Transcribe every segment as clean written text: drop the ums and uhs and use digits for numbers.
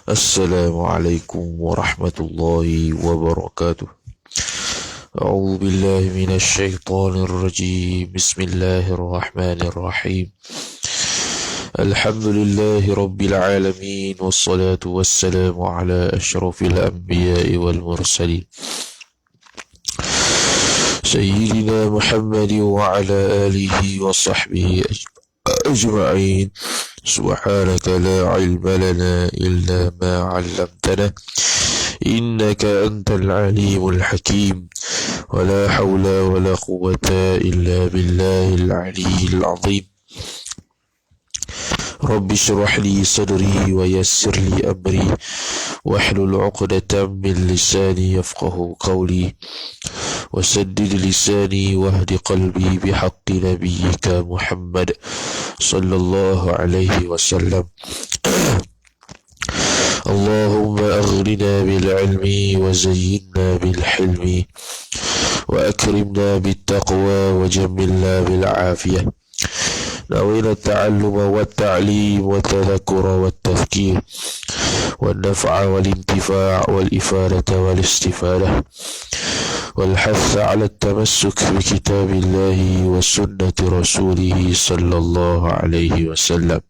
Assalamualaikum warahmatullahi wabarakatuh. أعوذ بالله من الشيطان الرجيم. بسم الله الرحمن الرحيم. الحمد لله رب العالمين، والصلاة والسلام على أشرف الأنبياء والمرسلين سيدنا محمد وعلى آله وصحبه أجمعين. سبحانك لا علم لنا إلا ما علمتنا إنك أنت العليم الحكيم. ولا حول ولا قوة إلا بالله العلي العظيم. رب اشرح لي صدري ويسر لي أمري واحلل عقدة من لساني يفقه قولي وسدد لساني واهد قلبي بحق نبيك محمد صلى الله عليه وسلم. اللهم أغننا بالعلم وزينا بالحلم وأكرمنا بالتقوى وجملنا بالعافية. نوينا التعلم والتعليم والتذكر والتفكير والنفع والانتفاع والإفادة والاستفادة والحث على التمسك بكتاب الله وسنة رسوله صلى الله عليه وسلم،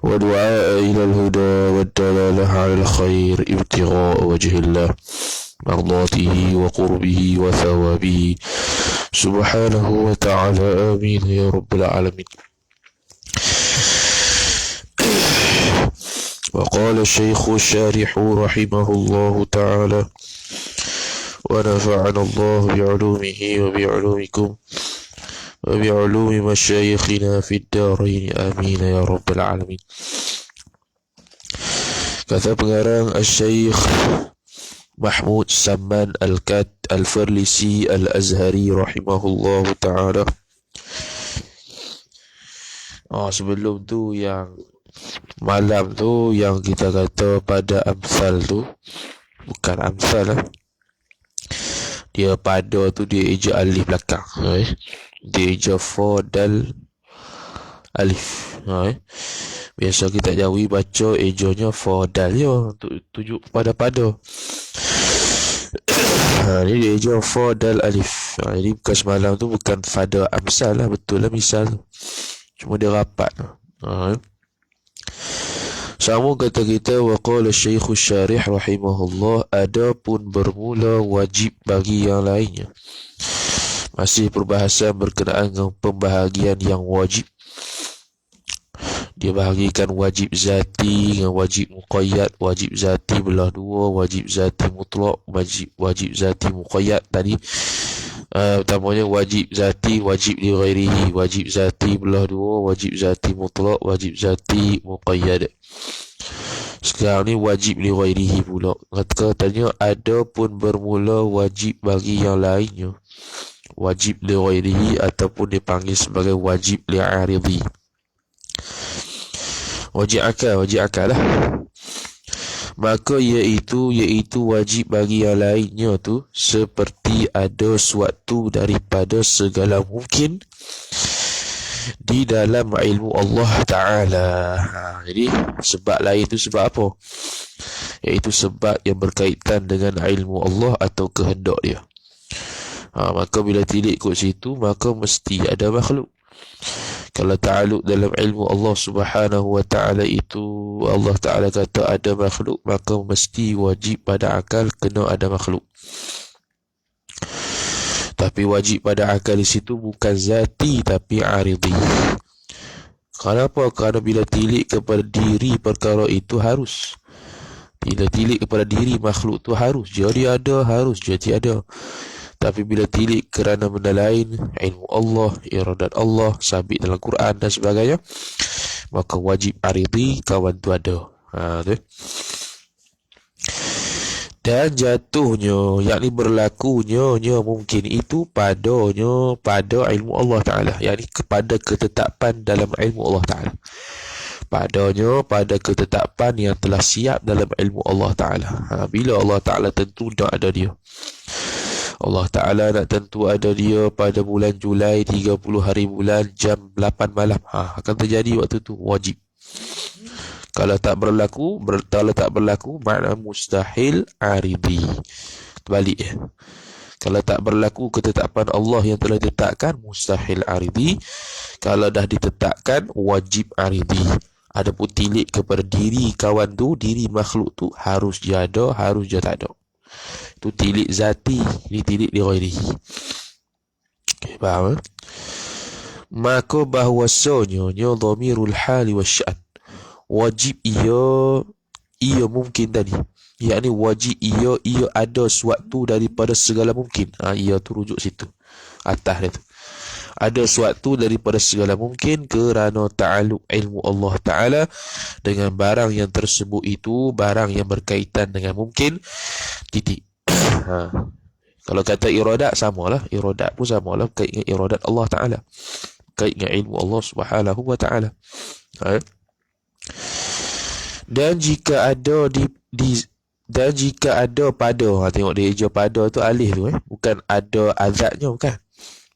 ودعاء إلى الهدى والدلالة على الخير ابتغاء وجه الله مرضاته وقربه وثوابه سبحانه وتعالى. آمين يا رب العالمين. وقال الشيخ الشارح رحمه الله تعالى: ونفعنا الله بعلومه وبعلومكم وبعلوم مشايخنا في الدارين آمين يا رب العالمين. Kata pengarang Al-Syeikh Mahmud Saman Al-Kat Al-Farlisi Al-Azhari rahimahullah ta'ala. Sebelum tu yang malam tu yang kita kata pada amsal tu, bukan amsal lah. Dia pada tu dia eja alif belakang. Dia eja fa dal alif. Biasa kita Jawi baca ejanya fa dal ya, untuk tujuk pada. Ni dia eja fa dal alif. Jadi bukan semalam tu bukan fada amsal lah, betul lah misal tu. Cuma dia rapat. Sama kata kita, waqala Syekh Syarih rahimahullah, adapun bermula wajib bagi yang lainnya. Masih perbahasan berkenaan dengan pembahagian yang wajib. Dia bahagikan wajib zati dengan wajib muqayyad. Wajib zati belah dua, wajib zati mutlak, wajib zati muqayyad tadi. Pertamanya wajib zati, wajib li ghairihi, wajib zati belah dua, wajib zati mutlak, wajib zati muqayyad. Sekarang ni wajib li ghairihi pula. Katanya ada pun bermula wajib bagi yang lainnya. Wajib li ghairihi ataupun dipanggil sebagai wajib li aridhi. Wajib akal lah. Maka iaitu wajib bagi yang lainnya tu seperti ada suatu daripada segala mungkin di dalam ilmu Allah Ta'ala. Jadi sebab lain tu sebab apa? Iaitu sebab yang berkaitan dengan ilmu Allah atau kehendak dia. Maka bila tilik kot situ, maka mesti ada makhluk. Kalau ta'aluk dalam ilmu Allah Subhanahu wa ta'ala itu Allah Ta'ala kata ada makhluk, maka mesti wajib pada akal kena ada makhluk. Tapi wajib pada akal di situ bukan zati tapi aridhi. Kenapa? Kerana bila tilik kepada diri perkara itu harus. Bila tilik kepada diri makhluk tu harus jadi ada, harus jadi ada. Tapi bila tilik kerana benda lain, ilmu Allah, iradat Allah, sabit dalam Quran dan sebagainya, maka wajib aridhi kawan tu ada. Tu. Dan jatuhnya, yakni berlakunya mungkin itu pada ilmu Allah Ta'ala, yakni kepada ketetapan dalam ilmu Allah Ta'ala. Pada ketetapan yang telah siap dalam ilmu Allah Ta'ala. Bila Allah Ta'ala tentu dah ada dia. Allah Ta'ala nak tentu ada dia pada bulan Julai 30 hari bulan jam 8 malam. Akan terjadi waktu tu wajib. Kalau tak berlaku makna mustahil aridi. Terbalik ya. Kalau tak berlaku ketetapan Allah yang telah ditetapkan, mustahil aridi. Kalau dah ditetapkan, wajib aridi. Adapun tilik kepada diri kawan tu, diri makhluk tu, harus dia ada, harus dia tak ada. Itu tilik zati, ini tilik li ghairihi. Okay, faham? Maka bahwasanya dhamirul hali wasya'an, wajib ia mungkin tadi, yakni wajib ia ada suatu daripada segala mungkin. Ia tu rujuk situ atas dia tu, ada suatu daripada segala mungkin kerana ta'alluq ilmu Allah Ta'ala dengan barang yang tersebut itu barang yang berkaitan dengan mungkin. Titik. Kalau kata iradat, samalah. Iradat pun samalah, kait dengan iradat Allah Ta'ala, kait dengan ilmu Allah Subhanahu wa Ta'ala. Dan jika ada dan jika ada pada, tengok dia eja pada tu alif tu, bukan ada azatnya, bukan.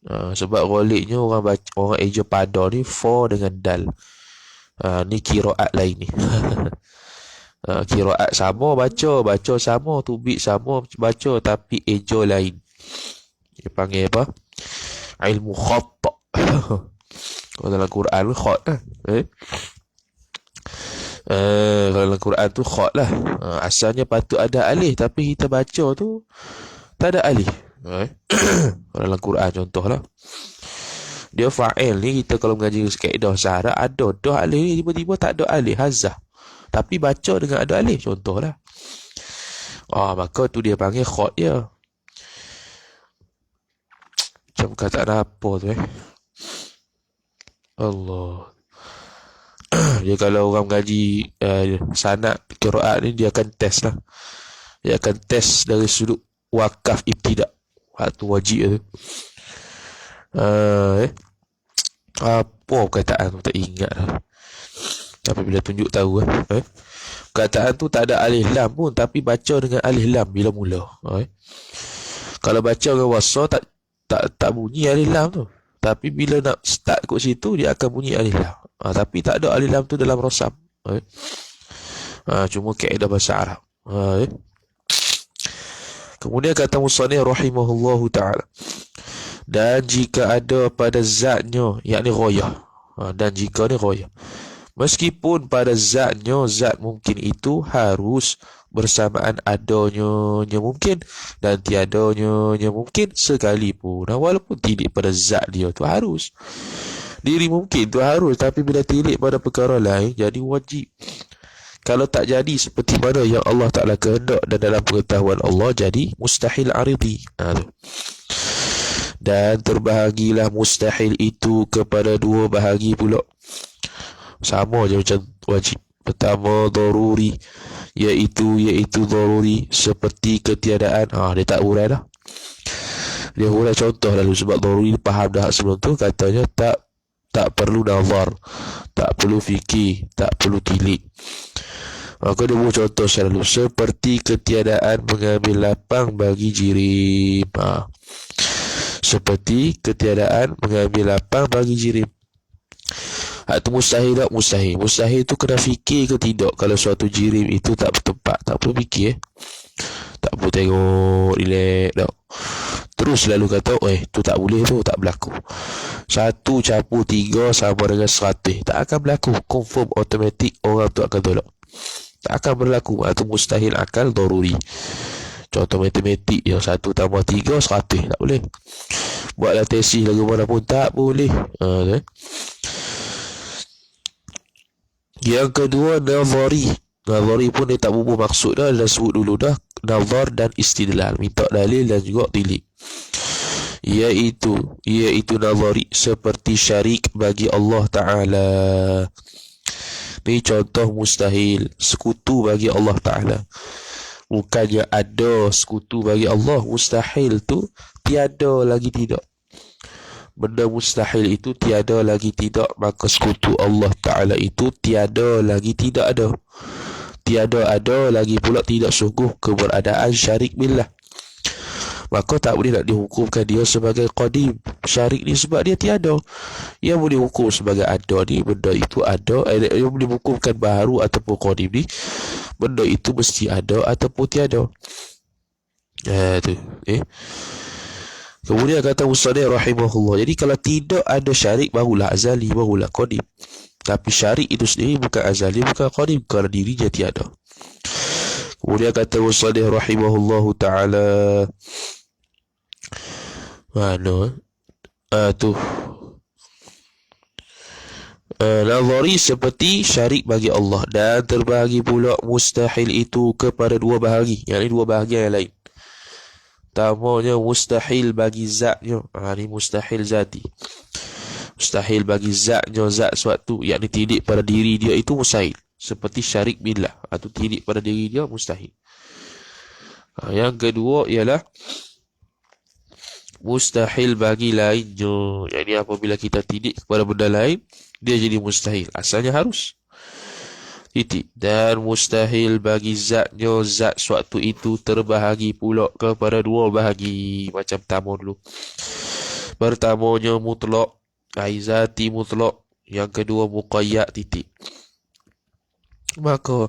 Sebab goliknya orang eja pada ni fa dengan dal. Ni qiraat lain ni. Qiraat sama baca sama, tubik sama baca, tapi eja lain. Dia panggil apa? Ilmu khat. Kalau dalam Quran khat lah. Kalau dalam Quran tu khat lah. Asalnya patut ada alif, tapi kita baca tu tak ada alif. Kalau dalam Quran contohlah, dia fa'il ni, kita kalau mengaji kaedah syarat, ada dah alif ni, tiba-tiba tak ada alif, hazah, tapi baca dengan ada alif, contohlah. Maka tu dia panggil khat ya. Macam kata apa tu Allah. Dia kalau orang mengaji sanad qiraat ni, dia akan test lah. Dia akan test dari sudut wakaf ibtidak. Waktu wajib tu. Apa perkataan tu tak ingat lah. Tapi bila tunjuk tahu perkataan tu tak ada alif lam pun, tapi baca dengan alif lam bila mula. Kalau baca dengan wasa tak bunyi alif lam tu. Tapi bila nak start kat situ, dia akan bunyi alif lam. Tapi tak ada alif lam tu dalam rasam. Cuma kaedah bahasa Arab. Kemudian kata musannif rahimahullahu ta'ala, dan jika ada pada zatnya, yakni ghayah. Dan jika ni ghayah, meskipun pada zatnya, zat mungkin itu harus bersamaan adanya mungkin dan tiadanya mungkin sekalipun. Walaupun tilik pada zat dia tu harus, diri mungkin tu harus, tapi bila tilik pada perkara lain jadi wajib. Kalau tak jadi seperti mana yang Allah Ta'ala kehendak dan dalam pengetahuan Allah, jadi mustahil aridi. Dan terbahagilah mustahil itu kepada dua bahagi pula. Sama je macam wajib. Pertama, daruri, iaitu daruri seperti ketiadaan. Dia tak urai dah. Dia urai contoh lalu, sebab daruri faham dah sebelum tu. Katanya tak perlu nazar, tak perlu fikir, tak perlu tilik. Maka dia buat contoh selalu, seperti ketiadaan mengambil lapang bagi jirim. Seperti ketiadaan mengambil lapang bagi jirim. Itu mustahil tak? Mustahil. Mustahil tu kena fikir ke tidak. Kalau suatu jirim itu tak bertempat, tak perlu fikir. Tak perlu tengok, relax tak. Terus selalu kata, tu tak boleh tu, tak berlaku. 1 campur 3 sama dengan 100. Tak akan berlaku. Confirm, automatik, orang tu akan tolak. Tak akan berlaku. Itu mustahil akal daruri. Contoh matematik yang 1 tambah 3 100. Tak boleh. Buatlah tesis lagu mana pun tak boleh. Yang kedua, nazari. Nazari pun dia tak bubuh maksud dah. Dah sebut dulu dah. Nazar dan istidlal, minta dalil dan juga tilik. Iaitu nazari seperti syarik bagi Allah Ta'ala. Ini contoh mustahil, sekutu bagi Allah Ta'ala. Bukannya ada sekutu bagi Allah. Mustahil tu tiada lagi tidak. Benda mustahil itu tiada lagi tidak, maka sekutu Allah Ta'ala itu tiada lagi tidak ada. Tiada ada lagi pula tidak sungguh keberadaan syarik billah. maka tak boleh nak dihukumkan dia sebagai qadim syarik ni sebab dia tiada. Yang boleh hukum sebagai ada ni benda itu ada, yang boleh hukumkan baharu ataupun qadim ni benda itu mesti ada ataupun tiada. Tu kemudian kata Musannif rahimahullah, jadi kalau tidak ada syarik barulah azali, barulah qadim. Tapi syarik itu sendiri bukan azali, bukan qadim, kerana dirinya tiada. Kemudian kata Musannif rahimahullahu ta'ala, mana tu nazari seperti syarik bagi Allah, dan terbahagi pula mustahil itu kepada dua bahagi, yakni dua bahagian yang lain. Pertamanya mustahil bagi zatnya, ni mustahil zati. Mustahil bagi zatnya, zat suatu, yakni tidak pada diri dia itu mustahil, seperti syarik billah, atau tidak pada diri dia mustahil. Yang kedua ialah mustahil bagi lainnya, yakni apabila kita tidak kepada benda lain, dia jadi mustahil, asalnya harus. Titik. Dan mustahil bagi zatnya, zat suatu itu terbahagi pula kepada dua bahagi. Macam pertama dulu. Pertamanya mutlak, zati mutlak. Yang kedua muqayyad, titik. Maka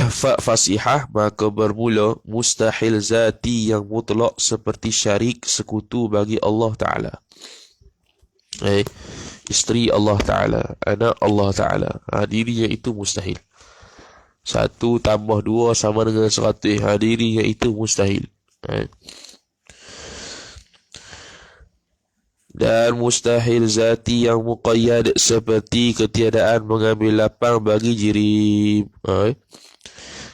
fa fasihah, maka bermula mustahil zati yang mutlak seperti syarik sekutu bagi Allah Ta'ala. Isteri Allah Ta'ala, anak Allah Ta'ala, dirinya itu mustahil. 1 tambah 2 sama dengan 100, dirinya itu mustahil. Dan mustahil zati yang muqayyad seperti ketiadaan mengambil lapang bagi jirim.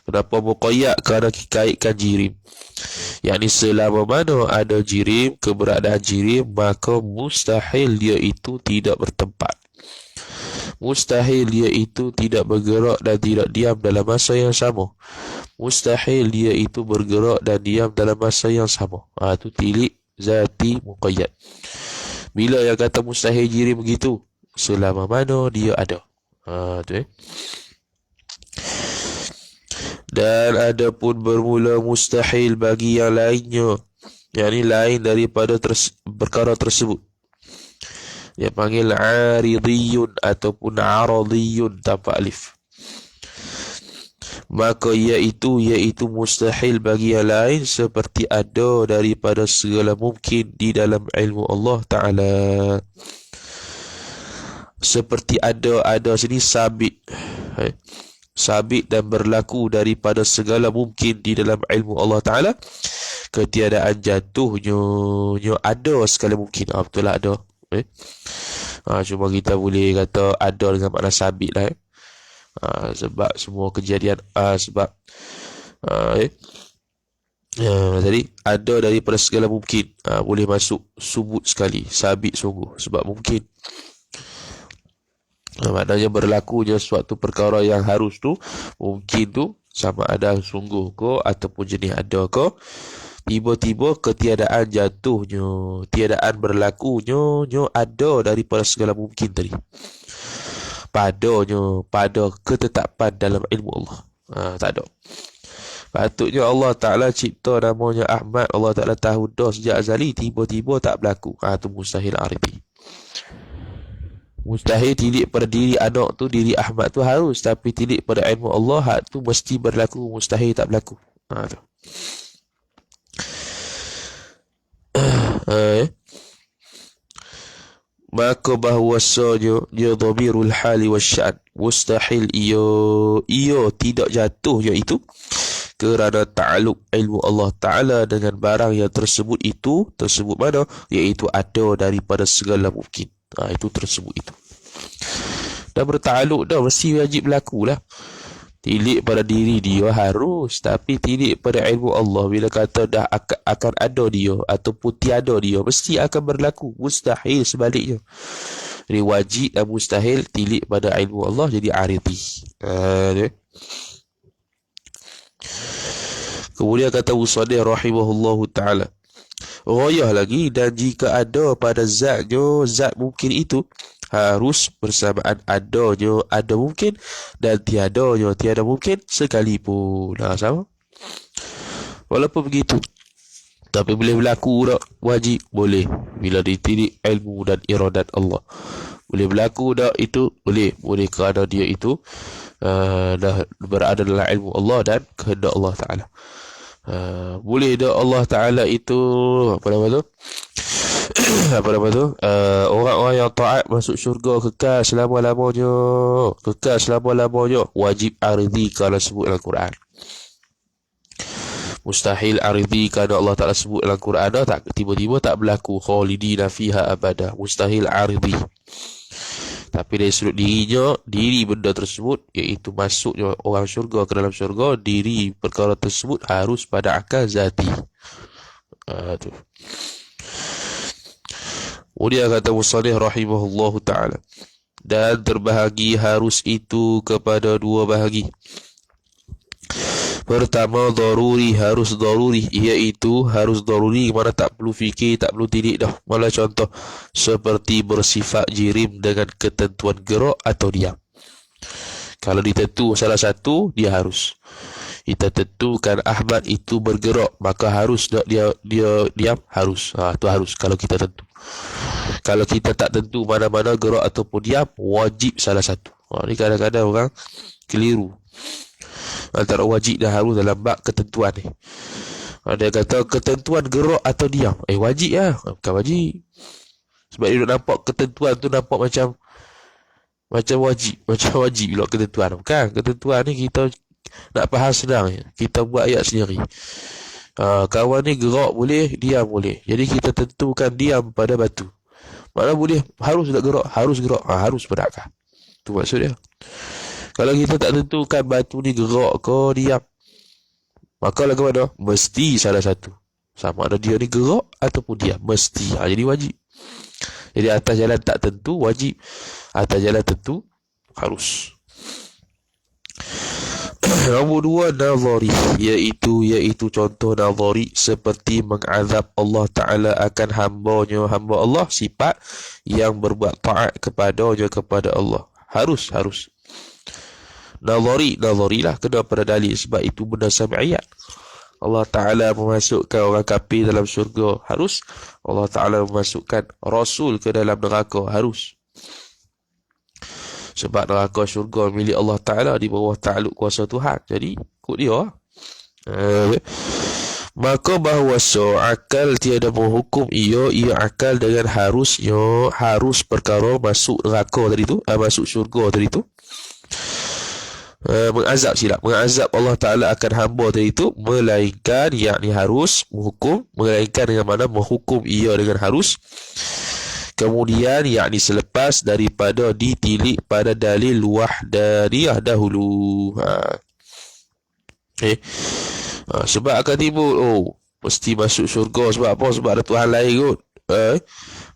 Kenapa muqayyad? Kerana kaitkan jirim, yakni selama mana ada jirim, keberadaan jirim, maka mustahil dia itu tidak bertempat. Mustahil dia itu tidak bergerak dan tidak diam dalam masa yang sama. Mustahil dia itu bergerak dan diam dalam masa yang sama. Itu tilik zati muqayyad. Bila yang kata mustahil jirim begitu, selama mana dia ada. Dan ada pun bermula mustahil bagi yang lainnya, yakni lain daripada perkara tersebut. Dia panggil aridiyun ataupun aradiyun tanpa alif. Maka iaitu mustahil bagi yang lain seperti ada daripada segala mungkin di dalam ilmu Allah Ta'ala. Seperti ada sini sabit, sabit dan berlaku daripada segala mungkin di dalam ilmu Allah Ta'ala. Ketiadaan jatuhnya ada segala mungkin. Betul lah ada. Cuma kita boleh kata ada dengan makna sabit lah. Sebab semua kejadian jadi ada daripada segala mungkin, boleh masuk subut sekali, sabit sungguh, sebab mungkin. Maknanya berlakunya suatu perkara yang harus tu, mungkin tu, sama ada sungguh ko ataupun jenis ada ko, tiba-tiba ketiadaan jatuhnya, tiadaan berlakunya ada daripada segala mungkin tadi. Pada ketetapan dalam ilmu Allah. Tak ada. Patutnya Allah Ta'ala cipta namanya Ahmad, Allah Ta'ala tahu dah sejak azali, tiba-tiba tak berlaku. Itu mustahil arti. Mustahil tilik pada diri anak tu, diri Ahmad tu harus, tapi tilik pada ilmu Allah, hak tu mesti berlaku, mustahil tak berlaku. Tu. Maka bahawasanya dia dhamirul hali wasya'an, mustahil ia tidak jatuh, iaitu kerana ta'aluk ilmu Allah Ta'ala dengan barang yang tersebut mana? Iaitu ada daripada segala mungkin. Itu tersebut itu. Dah bertaluk dah, mesti wajib berlaku lah. Tilik pada diri dia harus, tapi tilik pada ilmu Allah, bila kata dah akan ada dia ataupun tiada dia, mesti akan berlaku. Mustahil sebaliknya. Jadi wajib dan mustahil tilik pada ilmu Allah jadi aridi. Kemudian kata Musannif rahimahullahu ta'ala, ghayah lagi, dan jika ada pada zatnya, zat mungkin itu harus bersamaan adanya ada mungkin dan tiadanya tiada mungkin sekalipun. Sama. Walaupun begitu, Tapi boleh berlaku tak wajib? Boleh. Bila ditilik ilmu dan iradat Allah. Boleh berlaku tak itu? Boleh. Boleh kerana dia itu dah berada dalam ilmu Allah dan kehendak Allah Ta'ala. Boleh tak Allah Ta'ala itu apa nama tu? Apa nama tu? Orang-orang yang taat masuk syurga kekal selama-lamanya. Kekal selama-lamanya. Wajib ardi kalau sebut dalam Quran. Mustahil ardi kerana Allah Ta'ala sebut dalam Quran dah tak, tiba-tiba tak berlaku khalidina fiha abada. Mustahil ardi. Tapi dari sudut dirinya, diri benda tersebut, iaitu masuknya orang syurga ke dalam syurga, diri perkara tersebut harus pada akal zati. Tu. Kemudian kata musannif rahimahullahu ta'ala, dan terbahagi harus itu kepada dua bahagi. Pertama, daruri, harus daruri, iaitu harus daruri mana tak perlu fikir, tak perlu tilik dah. Malah contoh seperti bersifat jirim dengan ketentuan gerak atau diam. Kalau ditentu salah satu, dia harus. Kita tentukan Ahmad itu bergerak, maka harus dia diam, harus. Itu harus kalau kita tentu. Kalau kita tak tentu mana-mana gerak ataupun diam, wajib salah satu. Ni kadang-kadang orang keliru antara wajib dan harus dalam bab ketentuan ni. Dia kata ketentuan gerak atau diam, wajib lah, bukan wajib. Sebab dia nampak ketentuan tu nampak macam wajib, macam wajib pula ketentuan. Bukan, ketentuan ni kita nak faham senang, kita buat ayat sendiri. Kawan ni gerak boleh, diam boleh. Jadi kita tentukan diam pada batu. Mana boleh, harus tak gerak, harus gerak, harus pada akal. Tu maksud dia. Kalau kita tak tentukan batu ni gerak ke diam, maka lagu mana? Mesti salah satu. Sama ada dia ni gerak ataupun diam, mesti. Jadi wajib. Jadi atas jalan tak tentu, wajib. Atas jalan tentu, harus. Nombor dua, nazari, iaitu contoh nazari seperti mengazab Allah Ta'ala akan hamba Allah, sifat yang berbuat taat kepadanya, kepada Allah. Harus. Nazarilah kena pada dalil, sebab itu benda sam'iyat. Allah Ta'ala memasukkan orang kafir dalam syurga, harus. Allah Ta'ala memasukkan Rasul ke dalam neraka, harus. Sebab neraka syurga milik Allah Ta'ala, di bawah ta'aluk kuasa Tuhan. Jadi ikut dia. Maka bahawasa akal tiada menghukum ia akal dengan harusnya, harus perkara masuk neraka tadi tu, masuk syurga tadi tu. Mengazab Allah Ta'ala akan hamba tadi itu, melainkan yakni harus menghukum, melainkan dengan mana menghukum ia dengan harus, kemudian yakni selepas daripada ditilik pada dalil wahdaniyah dahulu. Sebab akan timbul mesti masuk syurga sebab apa? Sebab ada Tuhan lain kot.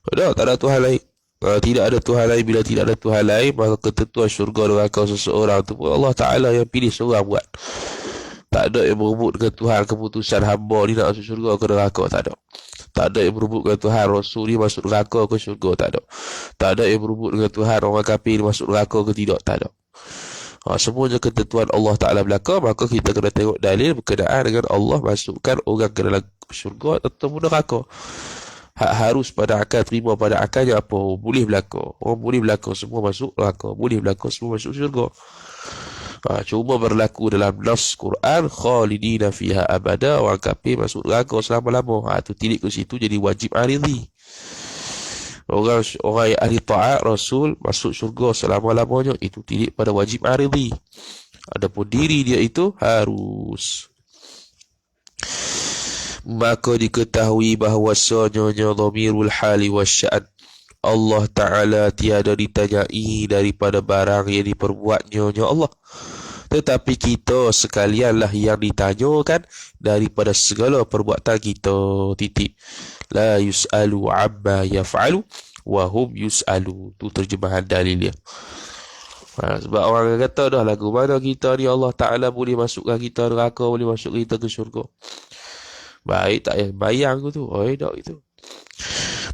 Tak ada Tuhan lain. Tidak ada Tuhan lain. Bila tidak ada Tuhan lain, maka ketentuan syurga neraka seseorang tu pun Allah Ta'ala yang pilih seorang buat. Tak ada yang berebut dengan Tuhan keputusan hamba ni nak masuk syurga ke neraka, tak ada. Tak ada yang berebut dengan Tuhan Rasul ni masuk neraka ke syurga, tak ada. Tak ada yang berebut dengan Tuhan orang kafir ni masuk neraka ke tidak, tak ada. Semuanya ketentuan Allah Ta'ala belaka, maka kita kena tengok dalil berkenaan dengan Allah masukkan orang ke dalam syurga atau neraka. Harus pada akal, terima pada akalnya apa boleh berlaku. Orang boleh berlaku semua masuk neraka, boleh berlaku semua masuk syurga. Cuma berlaku dalam nas Quran khalidina fiha abada, orang kafir masuk neraka selama-lama. Tu tilik ke situ jadi wajib aridhi. Orang yang ahli taat Rasul masuk syurga selama-lamanya, itu tilik pada wajib aridhi. Adapun diri dia itu harus. Maka diketahui bahawasanya dhamirul hali wasya'an, Allah Ta'ala tiada ditanyai daripada barang yang diperbuatnya Allah, tetapi kita sekalianlah yang ditanyakan daripada segala perbuatan kita. Titik. La yus'alu amma yaf'alu wa hum yus'alu. Tu terjemahan dalil dia. Sebab orang kata dah lagu mana kita ni Allah Ta'ala boleh masukkan kita neraka, boleh masuk kita ke syurga. Baik tak payah bayang tu. Tak itu.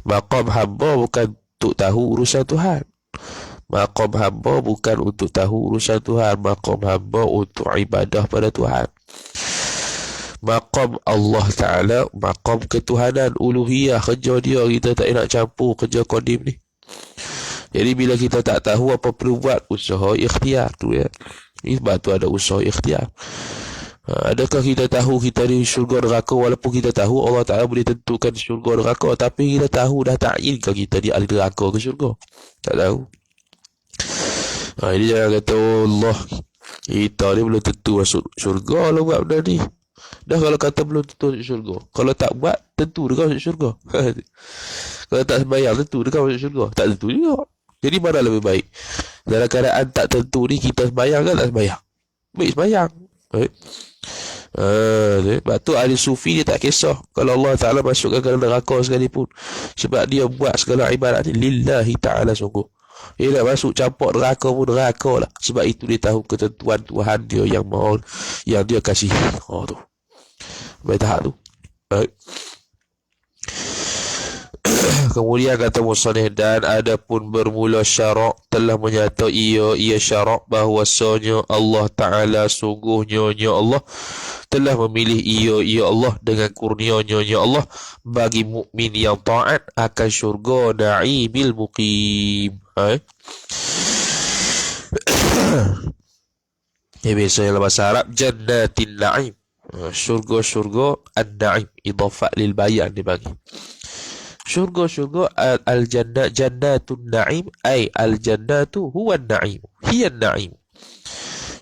Maqam hamba bukan untuk tahu urusan Tuhan. Maqam hamba bukan untuk tahu urusan Tuhan. Maqam hamba untuk ibadah pada Tuhan. Maqam Allah Ta'ala, maqam ketuhanan, uluhiyah, kerja dia, kita tak nak campur kerja Qadim ni. Jadi bila kita tak tahu apa perlu buat, usaha ikhtiar tu ya. Sebab tu ada usaha ikhtiar. Adakah kita tahu kita di syurga neraka? Walaupun kita tahu Allah Ta'ala boleh tentukan syurga neraka, tapi kita tahu dah ta'in ke kita di ahli neraka ke syurga? Tak tahu. Jadi jangan kata Allah, kita ni belum tentu masuk syurga kalau buat benda ni. Dah kalau kata belum tentu masuk syurga, kalau tak buat, tentu dia masuk syurga. Kalau tak sembahyang, tentu dia masuk syurga. Tak tentu juga. Jadi mana lebih baik? Dalam keadaan tak tentu ni, kita sembahyang kan tak sembahyang? Baik sembahyang. Sebab tu ahli sufi dia tak kisah kalau Allah Ta'ala masukkan ke neraka sekalipun, sebab dia buat segala ibadat ni lillahi ta'ala sungguh. Dia nak masuk campur neraka pun neraka lah, sebab itu dia tahu ketentuan Tuhan dia yang mahu, yang dia kasih. Tu baik tahap tu. Kemudian kata musannif, dan adapun bermula syarak telah menyata ia syarak bahwasanya Allah Ta'ala sungguhnya Allah telah memilih ia Allah dengan kurnianya Allah bagi mukmin yang taat akan syurga na'imil muqim. Ini biasanya dalam bahasa Arab jannatin na'im, syurga an-na'im, idafat lil bayan dibagi. Syurga al-jannah, jannatun na'im, ay al-jannatu huwa an-na'im, hiya an-na'im.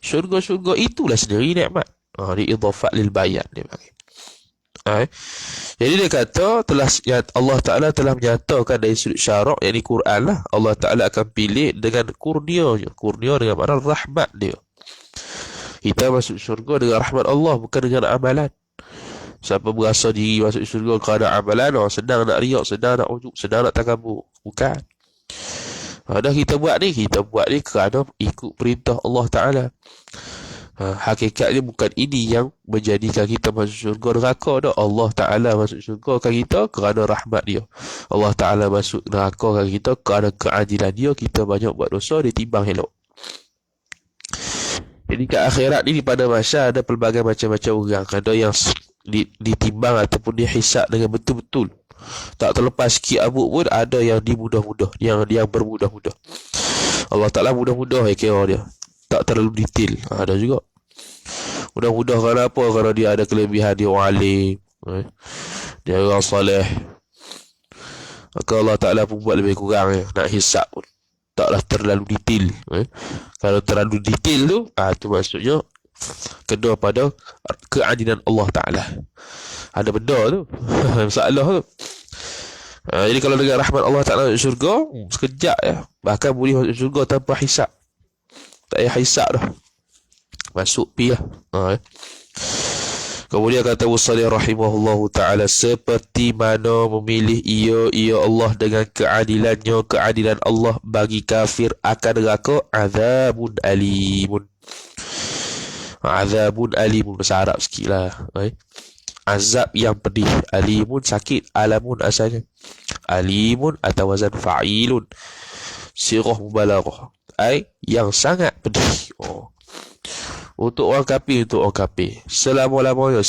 Syurga itulah sendiri nikmat. Di idafat lil bayan dia bagi. Jadi dia kata Allah Ta'ala telah menyatakan dari sudut syarak, yakni Quran lah, Allah Ta'ala akan pilih dengan kurnianya. Kurnia dengan makna rahmat dia. Kita masuk syurga dengan rahmat Allah, bukan dengan amalan. Siapa berasa diri masuk syurga kerana amalan, sedang nak riak, sedang nak ujub, sedang nak takabur. Bukan. Dah kita buat ni kerana ikut perintah Allah Ta'ala. Hakikatnya bukan ini yang menjadikan kita masuk syurga neraka dah. Allah Ta'ala masuk syurga kan kita kerana rahmat dia. Allah Ta'ala masuk neraka kan kita kerana keadilan dia. Kita banyak buat dosa, dia timbang elok. Jadi kat akhirat ni pada masa ada pelbagai macam-macam orang. Ada yang ditimbang ataupun dihisap dengan betul-betul, tak terlepas sikit abuk pun. Ada yang dimudah-mudah, yang bermudah-mudah. Allah Ta'ala mudah-mudah kira dia, tak terlalu detail. Ada juga mudah-mudah kerana apa? Kerana dia ada kelebihan, dia alim, dia orang soleh. Maka Allah Ta'ala pun buat lebih kurang nak hisap pun taklah terlalu detail. Kalau terlalu detail tu, tu maksudnya kedua pada keadilan Allah Ta'ala. Ada benda tu masalah tu. Jadi kalau dengan rahmat Allah Ta'ala masuk syurga, sekejap ya, bahkan boleh masuk syurga tanpa hisap. Tak payah hisap dah, masuk pi lah. Kemudian kata Musannif rahimahullahu ta'ala, seperti mana memilih ia Allah dengan keadilan Allah bagi kafir akan neraka, azabun alimun. Azabun alimun bahasa Arab sikit lah. Azab yang pedih. Alimun sakit, alamun asalnya. Alimun atau wazan fa'ilun, sirah mubalaghah, yang sangat pedih. Untuk orang kafir, selama-lamanya,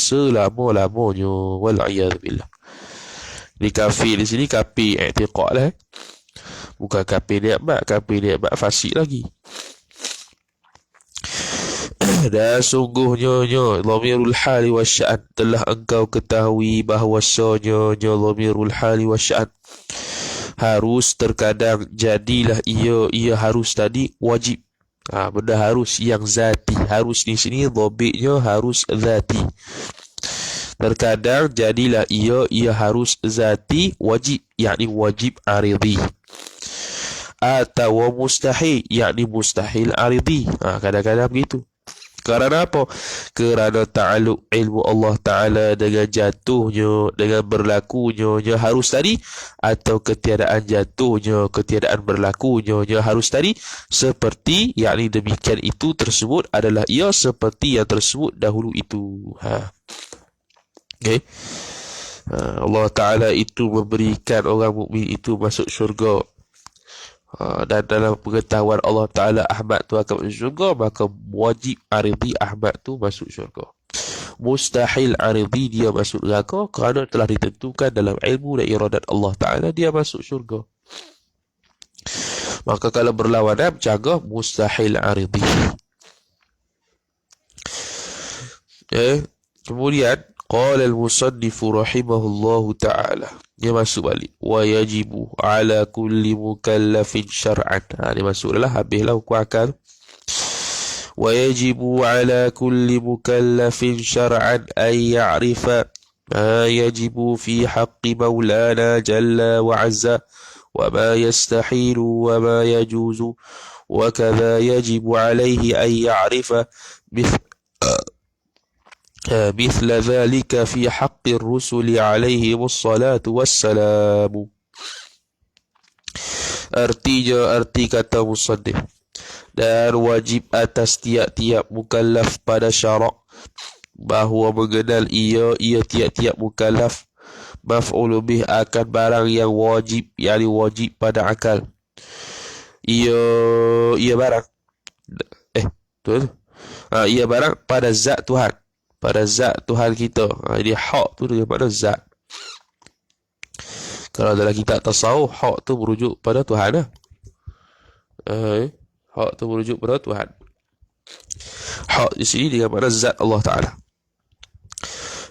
wal'iyadzubillah. Di kafir di sini kafir i'tiqad lah, bukan kafir nikmat. Kafir nikmat fasik lagi. Dan sungguhnya dhamirul hali wasya'an, telah engkau ketahui bahwasanya dhamirul hali wasya'an harus, terkadang jadilah ia harus tadi wajib. Benda harus yang zati. Harus di sini dhabitnya harus zati. Terkadang jadilah ia harus zati wajib, yakni wajib aridhi. Atau mustahil, yakni mustahil aridhi. Kadang-kadang begitu. Kerana apa? Kerana ta'aluk ilmu Allah Ta'ala dengan jatuhnya, dengan berlakunya harus tadi, atau ketiadaan jatuhnya, ketiadaan berlakunya harus tadi, seperti, yakni demikian itu tersebut adalah ia seperti yang tersebut dahulu itu. Okay. Allah Ta'ala itu memberikan orang mukmin itu masuk syurga. Dan dalam pengetahuan Allah Ta'ala Ahmad tu akan masuk syurga, maka wajib aridhi Ahmad tu masuk syurga. mustahil aridhi, dia masuk neraka kerana telah ditentukan dalam ilmu dan iradat Allah Ta'ala dia masuk syurga. Maka kalau berlawanan, jaga mustahil aridhi. Kemudian qala al-musannifu rahimahullahu ta'ala, dia masuk balik, wa yajibu ala kulli mukallafin syar'an. Dia masuk dah, habislah hukum akal. Wa yajibu ala kulli mukallafin syar'an an ya'rifa ma yajibu fi haqqi maulana jalla wa azza wa ma yastahilu wa ma yajuzu wa kadha yajibu alayhi an ya'rifa مثل ذلك في حق الرسل عليهم الصلاة والسلام. Arti kata musannif, dan wajib atas tiap-tiap mukallaf pada syarak bahawa mengenal ia tiap-tiap mukallaf maf'ul bih akan barang yang wajib, yakni wajib pada akal. Ia barang ia barang pada zat Tuhan, pada zat Tuhan kita. Jadi hak tu dengan makna zat. Kalau dalam kitab tasawuf, hak tu merujuk pada Tuhan lah. Hak tu merujuk pada Tuhan. Hak di sini dengan makna zat Allah Ta'ala.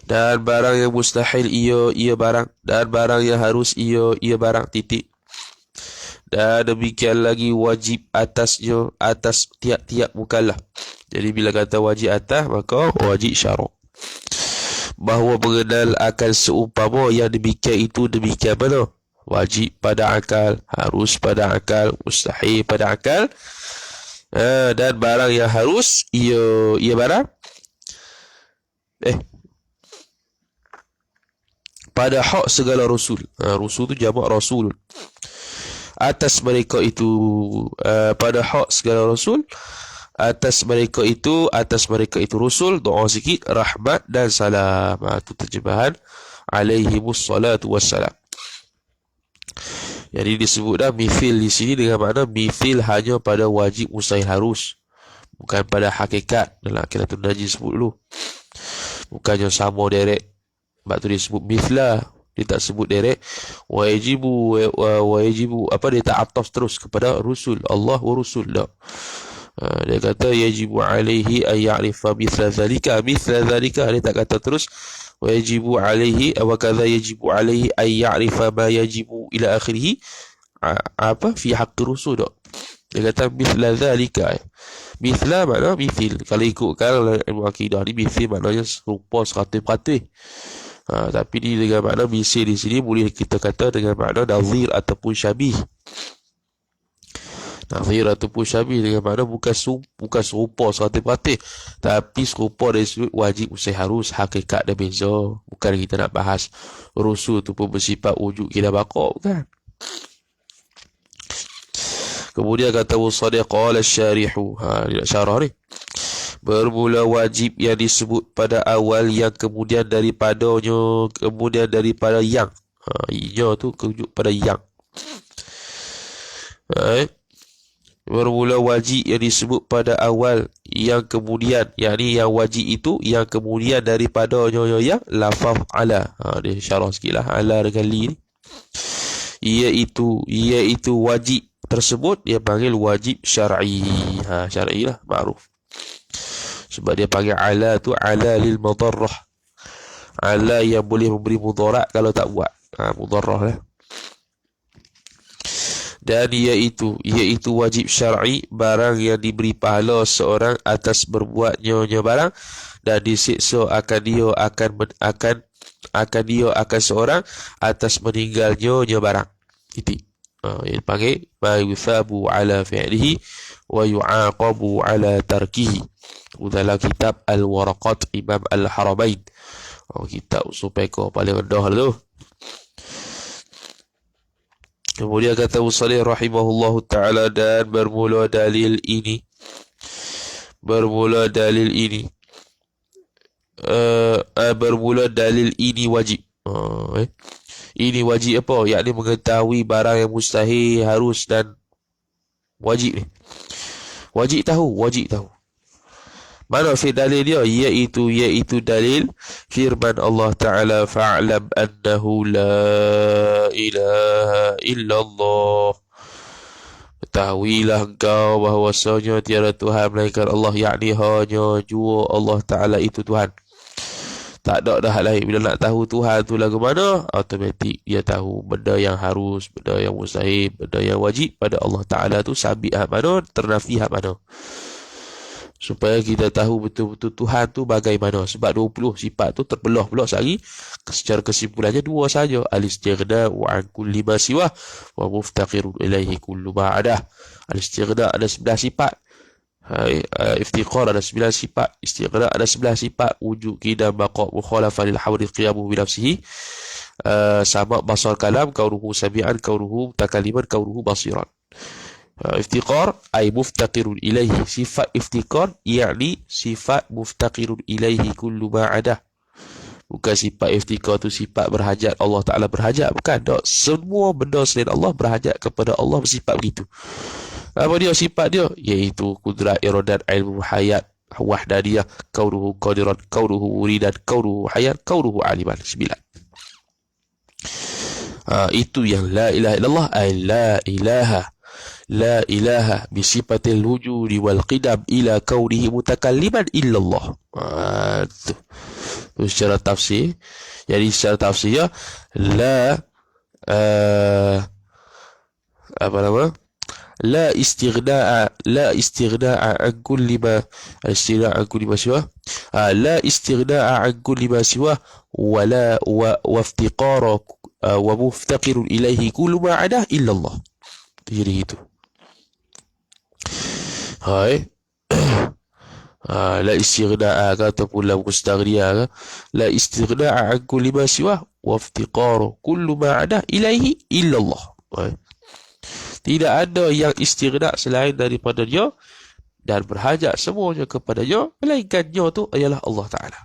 Dan barang yang mustahil ia barang, dan barang yang harus ia barang, titik. Dan demikian lagi wajib atasnya, atas tiap-tiap mukallaf. Jadi bila kata wajib atas, maka wajib syarak. Bahawa mengenal akan seumpama yang demikian itu demikian mana? Wajib pada akal, harus pada akal, mustahil pada akal. Dan barang yang harus ia barang pada hak segala rasul. Rasul tu jamak rasul. Atas mereka itu pada hak segala rasul, atas mereka itu rasul, doa sikit, rahmat dan salam. Itu terjemahan alaihimus salatu wassalam. Jadi disebut dah mithil di sini dengan makna mithil hanya pada wajib mustahil harus, bukan pada hakikat. Dalam Aqidatul Najis sebut dulu, bukannya sama direct. Sebab tu dia sebut mithlah, dia tak sebut direct wajibu, apa, dia tak ataf terus kepada rusul, Allah wa rusul dah. Dia kata yajibu alaihi ay ya'rifa mithla dhalika, dia tak kata terus wajibu alaihi wa kadha yajibu alaihi ay ya'rifa ma yajibu ila akhirih, apa, fi haqqi rusul dah. Dia kata mithla dhalika. Mithla makna mithil. Kalau ikutkan ilmu akidah ni, mithil maknanya serupa, 100%. Tapi ni dengan makna mithil di sini boleh kita kata dengan makna nazir ataupun syabih. Nazir ataupun syabih dengan makna bukan serupa 100%, tapi serupa dari sudut wajib mustahil harus, hakikat dan beza. Bukan kita nak bahas rusul tu pun bersifat wujud kila baqa, bukan. Kemudian kata Wasadiq qala syarihu, dia syarah ni, bermula wajib yang disebut pada awal, yang kemudian daripadanya, kemudian daripada yang. Inya tu kerujuk pada yang. Bermula wajib yang disebut pada awal, yang kemudian, yakni yang wajib itu yang kemudian daripadanya yang lafaz ala. Dia syarah sikit lah ala dengan li ni. Iaitu wajib tersebut dia panggil wajib syar'i. Syar'i lah, ma'ruf. Sebab dia panggil ala tu ala lil madarrah, ala yang boleh memberi mudarat kalau tak buat. Mudarrah lah. Dan iaitu wajib syar'i, barang yang diberi pahala seorang atas berbuatnya barang, dan disiksa akan seorang atas meninggalnya barang. Titik. Yang panggil ma yuthabu ala fi'lihi wa yu'aqabu ala tarkihi. Dalam kitab Al-Waraqat Imam Al-Haramain. Kitab usul fiqh paling rendah tu. Kemudian kata Musallih rahimahullahu ta'ala, dan bermula dalil ini wajib. Ini wajib apa? Yakni mengetahui barang yang mustahil, harus dan wajib ni. Wajib tahu. Mana fi dalil dia? Iaitu dalil firman Allah Ta'ala, fa'lam annahu la ilaha illallah. Ketahuilah engkau bahawasanya tiada Tuhan melainkan Allah, yakni hanya jua Allah Ta'ala itu Tuhan. Tak ada dah lain. Bila nak tahu Tuhan tu lagu mana, automatik dia tahu benda yang harus, benda yang mustahil, benda yang wajib pada Allah Ta'ala tu sabit hak mana, ternafi hak mana. Supaya kita tahu betul-betul Tuhan tu bagaimana. Sebab 20 sifat tu terbelah pula sehari. Secara kesimpulannya dua saja. Al-istighna wa an kulli ma siwah wa muftaqirun ilaihi kullu ma'adah. Al-istighna ada 11 sifat. Iftiqar ada 9 sifat. Istighna ada 11 sifat. Wujud qidam baqa' mukhalafah lil hawri qiyamuhu bi nafsihi. Sama basar kalam, kauruhu sami'an, kauruhu mutakaliman, kauruhu basiran. Iftiqar ay muftaqirun ilaihi. Sifat iftiqar yakni sifat muftaqirun ilaihi kullu ma'adah. Bukan sifat iftiqar tu sifat berhajat, Allah Ta'ala berhajat. Bukan. Tak. Semua benda selain Allah berhajat kepada Allah, bersifat begitu. Apa dia sifat dia? Iaitu kudrat, iradat, ilmu, hayat, wahdaniyah, kauruhu qadiran, kauruhu uridan, kauruhu hayat, kauruhu aliman. 9. Itu yang la ilaha illallah ay la ilaha. La ilaha bisifatil wujudi wal qidam ila kaunihi mutakalliman illallah. Itu secara tafsir. Jadi secara tafsir ya, apa nama? La istighna'a an kulli ma siwa. La istighna'a an kulli ma siwa wa iftiqara wa muftaqirun ilaihi kullu ma 'ada illa Allah. Jadi gitu. Hai. La istighna'a ataupun la mustaghniya. La istighna'a an kulli ma siwa wa iftiqara kullu ma 'ada ilaihi illa Allah. Hai. Tidak ada yang istighna' selain daripada dia dan berhajat semuanya kepada dia, melainkan dia tu ialah Allah Ta'ala.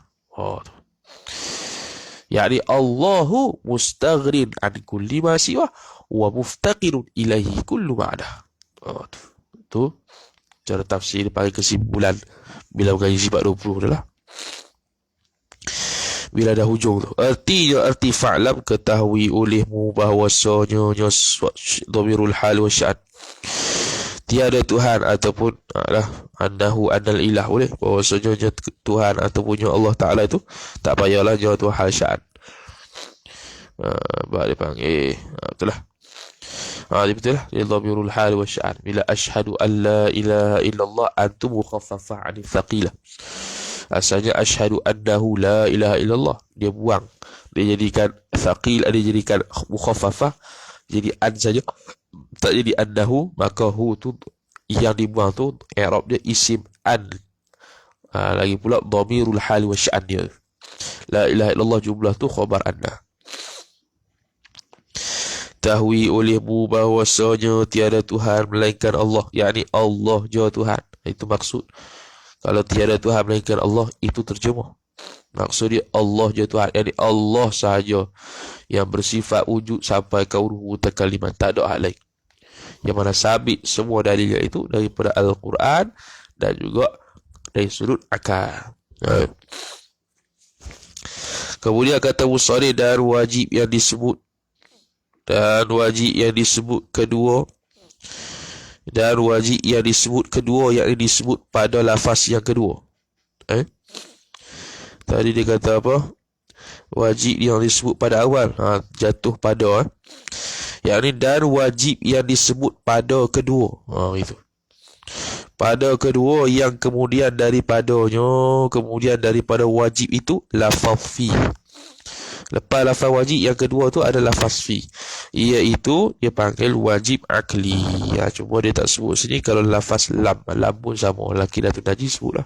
Yani Allahu mustaghrin an kulli ma siwa wa muftaqirun ilaihi kullu ma'adah. Tu cara tafsir paling kesimpulan bila mengaji sifat 20 adalah bila dah hujung tu. Arti fa'lam, ketahui olehmu bahawasanya dhamirul hal wa sya'an. Tiada Tuhan ataupun annahu annal ilah, boleh bahawasanya Tuhan ataupun Allah Ta'ala itu tak payahlah jawab tu hal sya'an. Dia panggil betul lah. Dia betul lah. Dia dhamirul hal wa sya'an. Bila ashhadu an la ilaha illallah antum mukhaffafah 'anil thaqilah. Asalnya asyhadu annahu la ilaha illallah, dia buang, dia jadikan thaqil, dia jadikan mukhaffafah, jadi an saja, tak jadi annahu, maka hu tu yang dibuang tu i'rab dia isim an. Lagi pula dhamirul hal wa sya'an dia. La ilaha illallah jumlah tu khabar anna. Tahwi olehmu bahawasanya tiada Tuhan melainkan Allah, yakni Allah je Tuhan. Itu maksud. Kalau tiada Tuhan melainkan Allah, itu terjemah. Maksud dia Allah je Tuhan, yakni Allah sahaja yang bersifat wujud sampai kauruhu mutakaliman, tak ada hal lain. Yang mana sabit semua dalilnya itu daripada Al-Quran dan juga dari sudut akal. Kemudian kata musannif, dan wajib yang disebut kedua, dan wajib yang disebut kedua yang disebut pada lafaz yang kedua. Tadi dia kata apa? Wajib yang disebut pada awal, jatuh pada yakni, dan wajib yang disebut pada kedua. Itu. Pada kedua yang kemudian daripada wajib itu lafaz fi. Lepas lafaz wajib yang kedua tu ada lafaz fi, iaitu dia panggil wajib akli. Cuma dia tak sebut sini. Kalau lafaz lam pun sama, Aqidatun Najih sebutlah.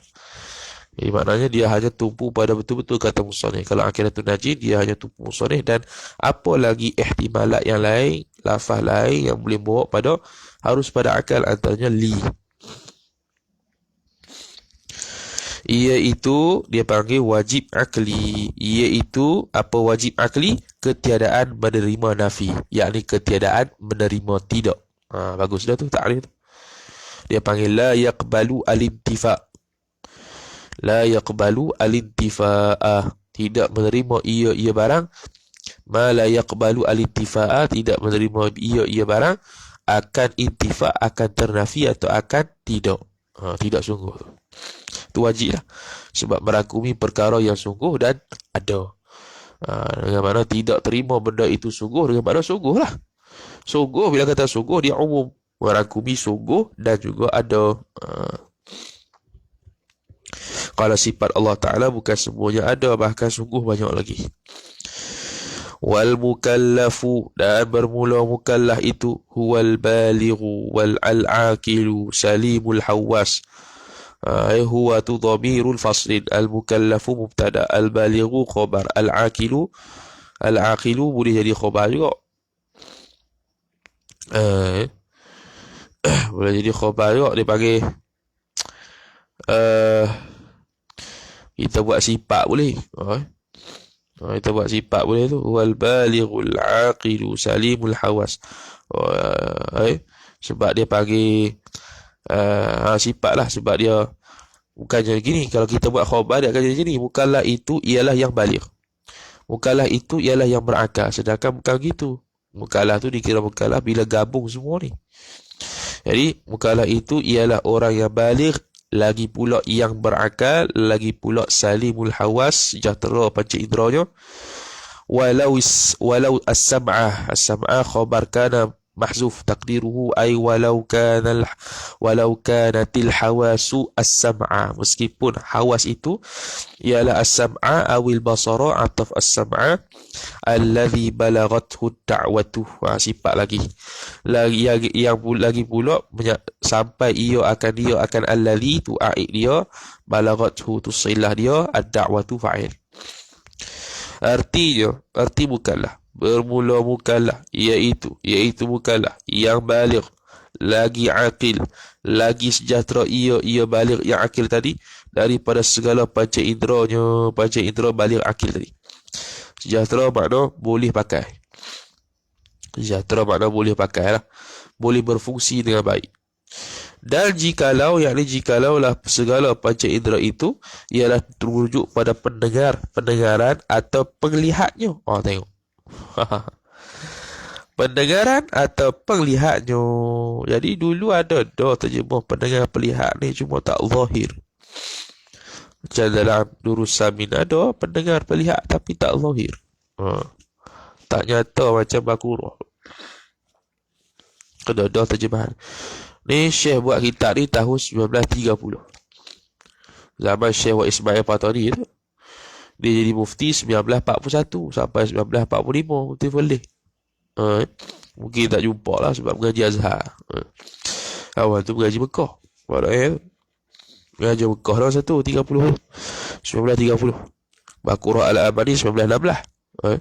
Maknanya dia hanya tumpu pada betul-betul kata musannif. Kalau Aqidatun Najih dia hanya tumpu musannif, dan apa lagi ihtimalat yang lain, lafaz lain yang boleh bawa pada harus pada akal, antaranya li, iaitu dia panggil wajib akli. Iaitu apa wajib akli? Ketiadaan menerima nafi, yakni ketiadaan menerima tidak. Bagus dah tu takrif tu. Dia panggil la yaqbalu al-intifa. La yaqbalu al-intifa'ah, tidak menerima ia barang. Ma la yaqbalu al-intifa'ah, tidak menerima ia barang akan intifa', akan ternafi atau akan tidak. Tidak sungguh. Itu wajib lah. Sebab merangkumi perkara yang sungguh dan ada. Dengan mana tidak terima benda itu sungguh, dengan mana sungguh lah. Sungguh, bila kata sungguh, dia umum. Merangkumi sungguh dan juga ada. Kalau sifat Allah Ta'ala bukan semuanya ada, bahkan sungguh banyak lagi. Wal mukallafu, dan bermula mukallaf itu, huwal balighu wal al-aqilu salimul hawas. Huwa tu dhamirul faslin. Al mukallafu mubtada, al balighu khabar, al aqilu boleh jadi khabar juga. Boleh jadi khabar juga. Dia panggil kita buat sifat boleh. Kita buat sifat boleh tu. Wal balighul aqilu salimul hawas. Sebab dia panggil sifat lah. Sebab dia bukan jadi gini. Kalau kita buat khabar, dia akan jadi gini. Mukallaf itu ialah yang baligh. Mukallaf itu ialah yang berakal. Sedangkan bukan gitu. Mukallaf tu dikira mukallaf bila gabung semua ni. Jadi mukallaf itu ialah orang yang baligh, lagi pula yang berakal, lagi pula salimul hawas, sejahtera panca inderanya. Walau as-sam'ah khabar kana mahzuf taqdiruhu ay walau kanatil hawasu as-sam'a, meskipun hawas itu ialah as-sam'a awil basara, ataf as-sam'a alladhi balaghathu da'watu. Sifat lagi yang lagi pula sampai ia akan alladhi tu a'id dia, balaghathu tu silah dia, ad-da'watu fa'il. Arti mukallaf, bermula mukallaf, iaitu mukallaf yang baligh, lagi aqil, lagi sejahtera ia baligh yang aqil tadi daripada segala panca inderanya. Panca indera baligh aqil tadi. Sejahtera makna boleh pakai. Sejahtera makna boleh pakai lah. Boleh berfungsi dengan baik. Dan jikalau lah segala panca indera itu ialah terujuk pada pendengaran atau penglihatnya. Tengok. Pendengaran atau penglihatnya. Jadi dulu ada terjemah pendengar pelihat ni, cuma tak zahir. Macam dalam Durus Samin ada pendengar pelihat tapi tak zahir. Tak nyata macam Baqarah. Ada terjemahan. Ni Syekh buat kitab ni tahun 1930. Zaman Syekh Wak Ismail Patani tu. Dia jadi mufti 1941 sampai 1945. Mufti Falih. Mungkin tak jumpa lah sebab mengaji Azhar. Awal tu mengaji Mekah. Mengaji Mekah dah 1930. Baqarah Al-Amani 1916.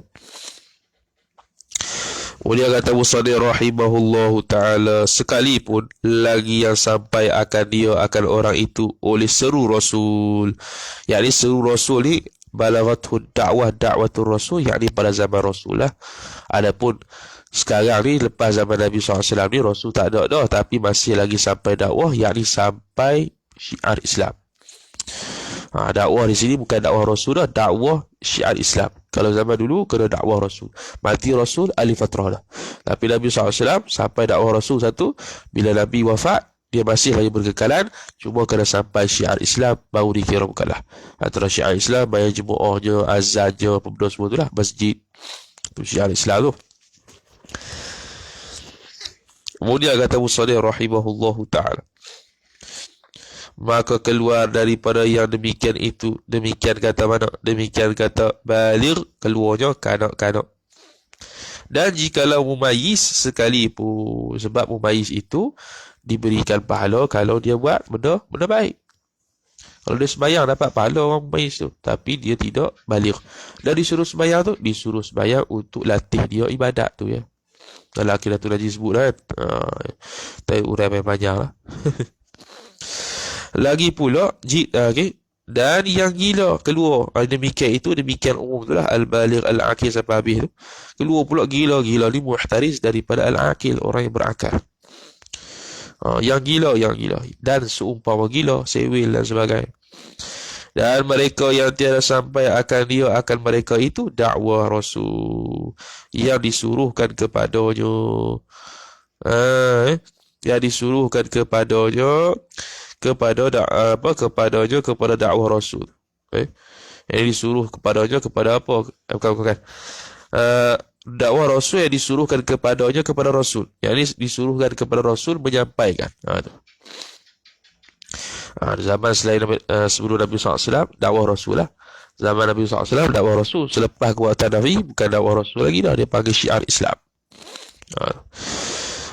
Dia kata Musani rahimahullahu ta'ala, sekalipun lagi yang sampai akan orang itu oleh seru Rasul. Yakni seru Rasul ni balaghatul da'watul Rasul, yakni pada zaman Rasul lah. Adapun sekarang ni lepas zaman Nabi SAW ni Rasul tak ada dah, tapi masih lagi sampai dakwah, yakni sampai syiar Islam. Dakwah di sini bukan dakwah Rasul dah, dakwah syiar Islam. Kalau zaman dulu kena dakwah Rasul, mati Rasul ahli fatrah dah. Tapi Nabi SAW sampai dakwah Rasul satu, bila Nabi wafat dia masih lagi berkekalan, cuma kena sampai syiar Islam baru dikira mukallaf. Antara syiar Islam bayar jemaahnya, azannya, apa benda semua tu lah, masjid tu syiar Islam tu. Kemudian kata Musani rahimahullahu ta'ala, maka keluar daripada yang demikian itu, demikian kata mana? Demikian kata baligh, keluarnya kanak-kanak. Dan jikalau mumayyiz sekalipun, sebab mumayyiz itu diberikan pahala kalau dia buat benda baik. Kalau dia sembahyang dapat pahala orang mumayyiz tu, tapi dia tidak baligh. Dan disuruh sembahyang tu, disuruh sembahyang untuk latih dia ibadat tu ya. Kalau Aqidatul Najis sebut kan, tapi urang main panjang lah. Lagi pula dan yang gila keluar, demikian umum tu lah, al-baligh al-aqil sampai habis tu. Keluar pula gila ni muhtaris daripada al-aqil, orang yang berakal. Yang gila dan seumpama gila, sewil dan sebagainya. Dan mereka yang tiada sampai akan dia akan mereka itu dakwah Rasul yang disuruhkan kepadanya. Yang disuruhkan kepadanya kepada dakwah Rasul. Yang disuruh kepadanya kepada apa? Bukan. Dakwah Rasul yang disuruhkan kepadanya kepada Rasul. Yang ini disuruhkan kepada Rasul menyampaikan. Zaman selain sebelum Nabi SAW, dakwah Rasul lah. Zaman Nabi SAW, dakwah Rasul. Selepas kekuatan Nabi, bukan dakwah Rasul lagi dah. Dia panggil syiar Islam.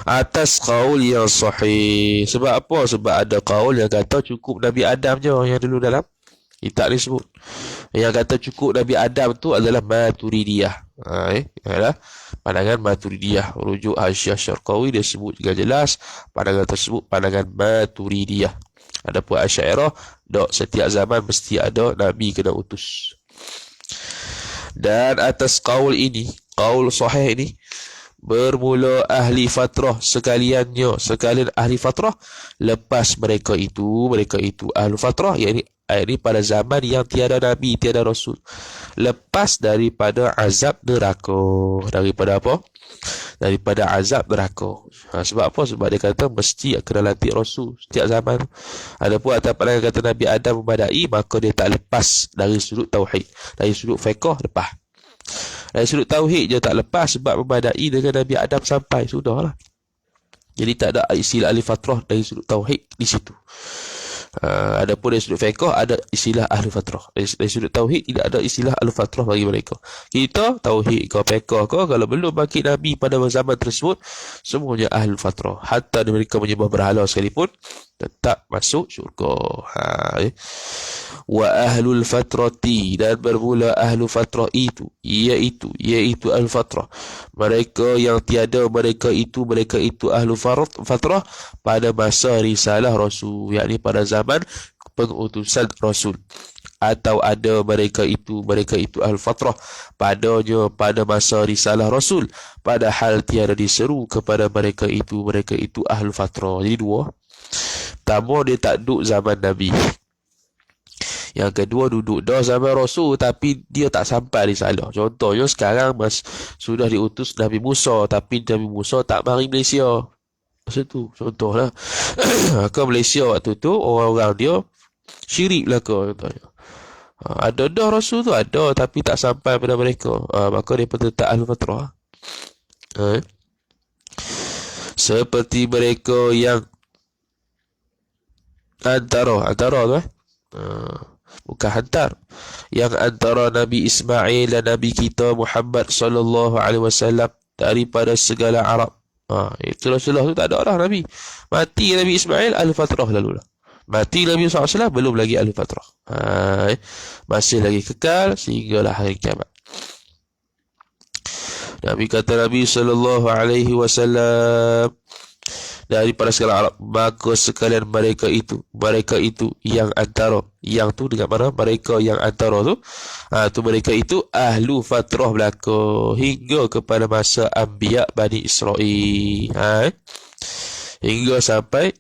Atas qaul yang sahih. Sebab apa? Sebab ada qaul yang kata cukup Nabi Adam je yang dulu dalam kitab ni sebut. Yang kata cukup Nabi Adam tu adalah Maturidiyah. Ialah pandangan Maturidiyah. Rujuk Hasyiah Syarqawi dia sebut juga jelas pandangan tersebut pandangan Maturidiyah. Adapun Asy'ariyah, dok setiap zaman mesti ada Nabi kena utus. Dan atas qaul ini, qaul sahih ini, bermula ahli fatrah sekalian ahli fatrah, lepas mereka itu ahli fatrah, yakni pada zaman yang tiada Nabi, tiada Rasul, lepas daripada azab neraka. Daripada apa? Daripada azab neraka. Sebab apa? Sebab dia kata mesti kena lantik Rasul setiap zaman. Adapun atas pandangan kata Nabi Adam memadai, maka dia tak lepas dari sudut tauhid. Dari sudut fiqh lepas. Dari sudut tauhid je tak lepas, sebab memadai dengan Nabi Adam sampai, sudahlah. Jadi tak ada istilah ahli fatrah dari sudut tauhid di situ. Adapun dari sudut fiqh ada istilah ahli fatrah. Dari sudut tauhid tidak ada istilah ahli fatrah bagi mereka. Kita tauhid ke fiqh ke, kalau belum bangkit Nabi pada zaman tersebut, semuanya ahli fatrah. Hatta mereka menyembah berhala sekalipun tetap masuk syurga. Wa ahlul fatrati, dan bermula ahlu fatrah itu iaitu ahlu fatrah, mereka yang tiada mereka itu ahlu fatrah pada masa risalah Rasul, yakni pada zaman pengutusan Rasul. Atau ada mereka itu ahlu fatrah pada masa risalah Rasul, padahal tiada diseru kepada mereka itu ahlu fatrah. Jadi dua. Pertama, dia tak duduk zaman Nabi. Yang kedua, duduk dah zaman Rasul tapi dia tak sampai risalah. Contohnya sekarang sudah diutus Nabi Musa, tapi Nabi Musa tak mari Malaysia. Masa tu contohlah. Maka Malaysia waktu tu orang-orang dia syirik belaka contohnya. Ada dah Rasul tu ada tapi tak sampai pada mereka. Maka dia pun tetap ahli fatrah. Seperti mereka yang antara tu bukan hantar, yang antara Nabi Ismail dan Nabi kita Muhammad sallallahu alaihi wasallam daripada segala Arab. Itulah tu tak ada orang Nabi. Mati Nabi Ismail, ahli fatrah lalu lah. Mati Nabi SAW, belum lagi ahli fatrah. Masih lagi kekal sehinggalah hari kiamat. Nabi kata Nabi sallallahu alaihi wasallam, daripada segala Arab, maka sekalian mereka itu yang antara, yang tu dengan mana mereka yang antara tu, tu mereka itu ahlu fatrah belaka hingga kepada masa Anbiya Bani Israel, hingga sampai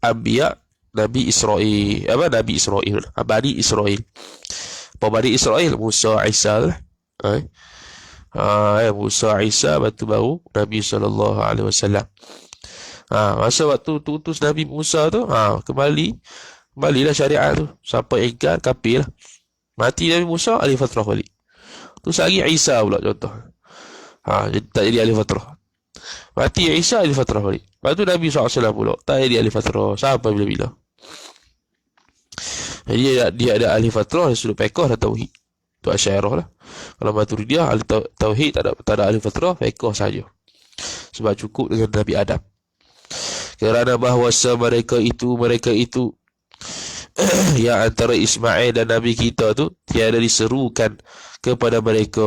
Anbiya Nabi Israel, Bani Israel. Bani Israel Musa, Isa lah. Musa, Isa, batu baru Nabi SAW. Masa waktu utus Nabi Musa tu, kembalilah syariat tu. Siapa ingkar, kafir lah. Mati Nabi Musa, ahli fatrah balik. Tu sehari Isa pula contoh. Tak jadi ahli fatrah. Mati Isa, ahli fatrah balik. Lepas tu Nabi SAW pula tak jadi ahli fatrah sampai bila-bila. Jadi dia ada ahli fatrah dari sudut fiqh dan tauhid. Tu Asy'ariyah lah. Kalau Maturidiyah, ahli tauhid tak ada ahli fatrah, fiqh saja. Sebab cukup dengan Nabi Adam. Kerana bahawasa mereka itu yang antara Ismail dan Nabi kita tu tiada diserukan kepada mereka.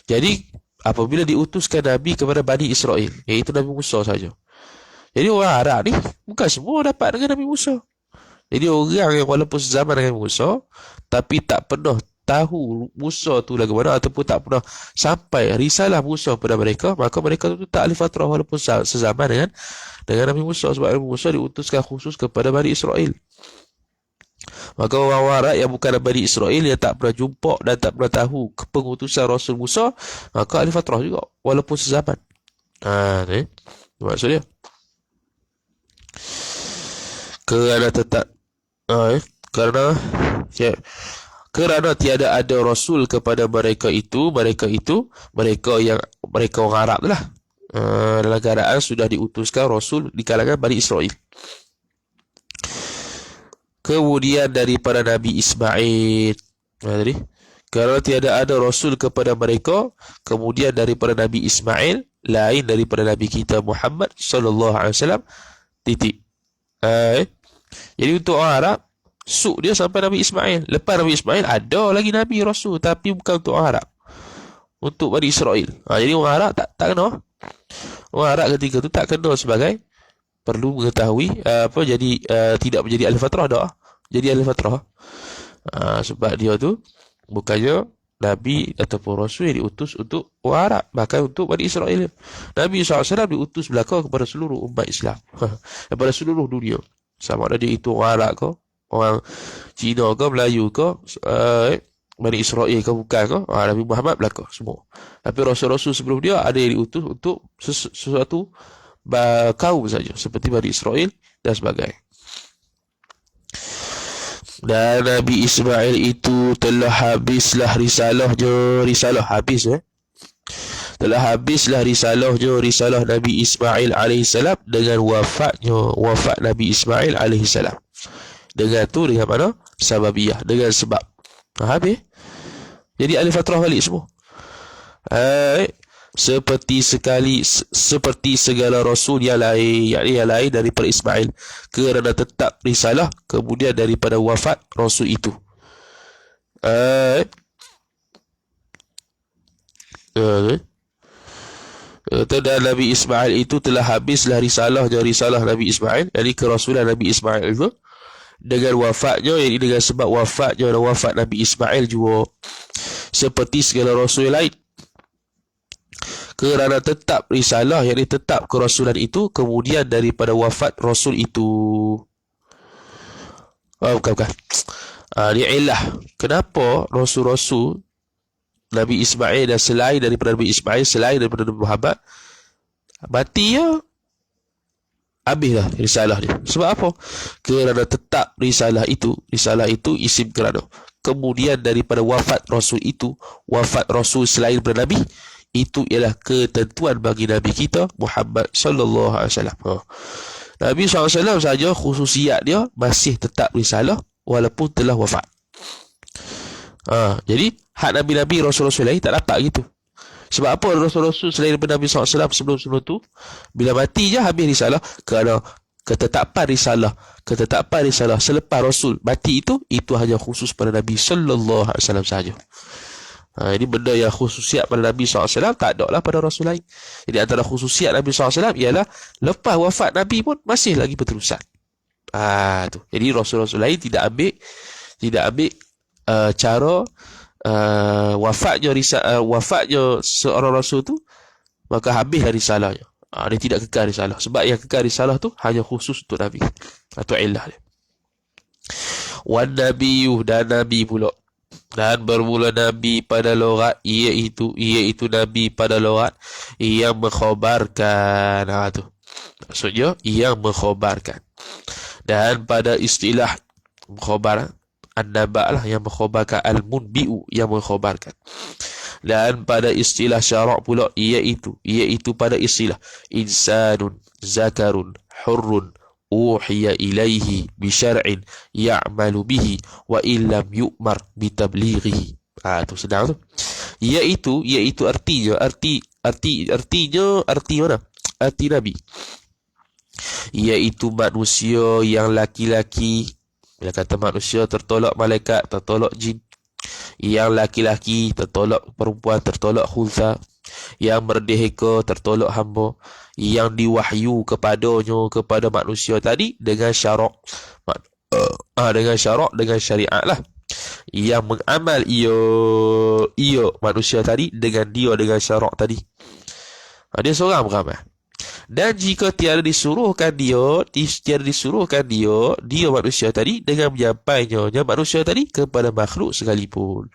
Jadi apabila diutuskan Nabi kepada Bani Israel, iaitu Nabi Musa saja. Jadi orang Arab ni bukan semua dapat dengan Nabi Musa. Jadi orang yang walaupun sezaman dengan Musa tapi tak pernah tahu Musa tu lagu mana, ataupun tak pernah sampai risalah Musa pada mereka, maka mereka tu tak ahli fatrah walaupun sezaman dengan Nabi Musa. Sebab Nabi Musa diutuskan khusus kepada Bani Israel. Maka orang Arab yang bukan Bani Israel, yang tak pernah jumpa dan tak pernah tahu kepengutusan Rasul Musa, maka ahli fatrah juga, walaupun sezaman. Ni maksud dia. Kerana tetap kerana ya, kerana tiada ada Rasul kepada mereka yang mereka orang Arab lah. Dalam keadaan sudah diutuskan Rasul di kalangan Bani Israel. Kemudian daripada Nabi Ismail, tadi kerana tiada ada Rasul kepada mereka, kemudian daripada Nabi Ismail, lain daripada Nabi kita Muhammad sallallahu alaihi wasallam. Titik. Jadi untuk orang Arab, suk dia sampai Nabi Ismail. Lepas Nabi Ismail ada lagi Nabi Rasul, tapi bukan untuk orang Arab, untuk Bani Israel. Jadi orang Arab tak kena. Orang Arab ketika tu tak kena sebagai perlu mengetahui tidak menjadi ahli fatrah dah. Jadi ahli fatrah. Sebab dia tu bukannya Nabi ataupun Rasul yang diutus untuk orang Arab, bahkan untuk Bani Israel. Nabi SAW diutus belaka kepada seluruh umat Islam, kepada seluruh dunia. Sama ada dia itu orang Arab ke, orang Cina ke, Melayu ke, Bani Israel ke bukan ke, Nabi Muhammad belaka semua. Tapi Rasul-Rasul sebelum dia ada yang diutus untuk sesuatu kaum saja, seperti Bani Israel dan sebagainya. Dan Nabi Ismail itu telah habislah risalahnya, telah habislah risalah Nabi Ismail alaihissalam dengan wafat Nabi Ismail alaihissalam. Dengan mana? Sababiyah, dengan sebab. Habis. Jadi ahli fatrah balik semua. Seperti segala Rasul yang lain daripada Ismail, kerana tetap risalah kemudian daripada wafat Rasul itu. Dan Nabi Ismail itu telah habislah risalah Nabi Ismail, jadi kerasulan Nabi Ismail itu dengan wafatnya, jadi dengan sebab wafatnya dan wafat Nabi Ismail juga, seperti segala Rasul yang lain, kerana tetap risalah, yang tetap kerasulan itu kemudian daripada wafat Rasul itu. Bukan. Dia ilah kenapa Rasul-Rasul Nabi Ismail dan selain daripada Nabi Ismail, selain daripada Nabi Muhammad mati ya, habislah risalah dia. Sebab apa? Kerana tetap risalah itu isim kerana kemudian daripada wafat Rasul itu, wafat Rasul selain daripada Nabi, itu ialah ketentuan bagi Nabi kita Muhammad sallallahu alaihi wasallam. Nabi SAW saja khususiat dia masih tetap risalah walaupun telah wafat. Jadi hak Nabi-Nabi Rasul-Rasul lain tak dapat gitu. Sebab apa? Rasul-Rasul selain daripada Nabi SAW sebelum tu, bila mati je habis risalah. Kerana ketetapan risalah selepas Rasul mati itu hanya khusus pada Nabi sallallahu alaihi wasallam sahaja. Ini benda yang khususiat pada Nabi SAW, tak ada lah pada Rasul lain. Jadi antara khususiat Nabi SAW ialah lepas wafat Nabi pun masih lagi berterusan. Tu. Jadi Rasul-Rasul lain tidak ambil cara wafatnya seorang Rasul tu, maka habislah risalahnya. Dia tidak kekal risalah. Sebab yang kekal risalah tu hanya khusus untuk Nabi. Itu illah dia. Wan nabiyuh, dan Nabi pula. Dan bermula Nabi pada logat, iaitu Nabi pada logat yang mengkhabarkan. Tu maksudnya yang mengkhabarkan. Dan pada istilah mengkhabar, an-naba' lah yang mengkhabarkan, al-munbi'u yang mengkhabarkan. Dan pada istilah syarak pula, iaitu pada istilah insanun zakarun hurrun uhiya ilaihi bisyar'in ya'malu bihi wa illam yu'mar bitablighihi. Tu sedang tu. Iaitu artinya mana? Arti Nabi. Iaitu manusia yang laki-laki. Bila kata manusia, tertolak malaikat, tertolak jin. Yang laki-laki tertolak perempuan, tertolak khunsa. Yang merdeka tertolak hamba. Yang diwahyu kepada manusia tadi dengan syarak, dengan syariat lah. Yang mengamal ia manusia tadi dengan syarak tadi. Dia seorang beramal. Dan jika tiada disuruhkan dia manusia tadi dengan menyampainya manusia tadi kepada makhluk sekalipun.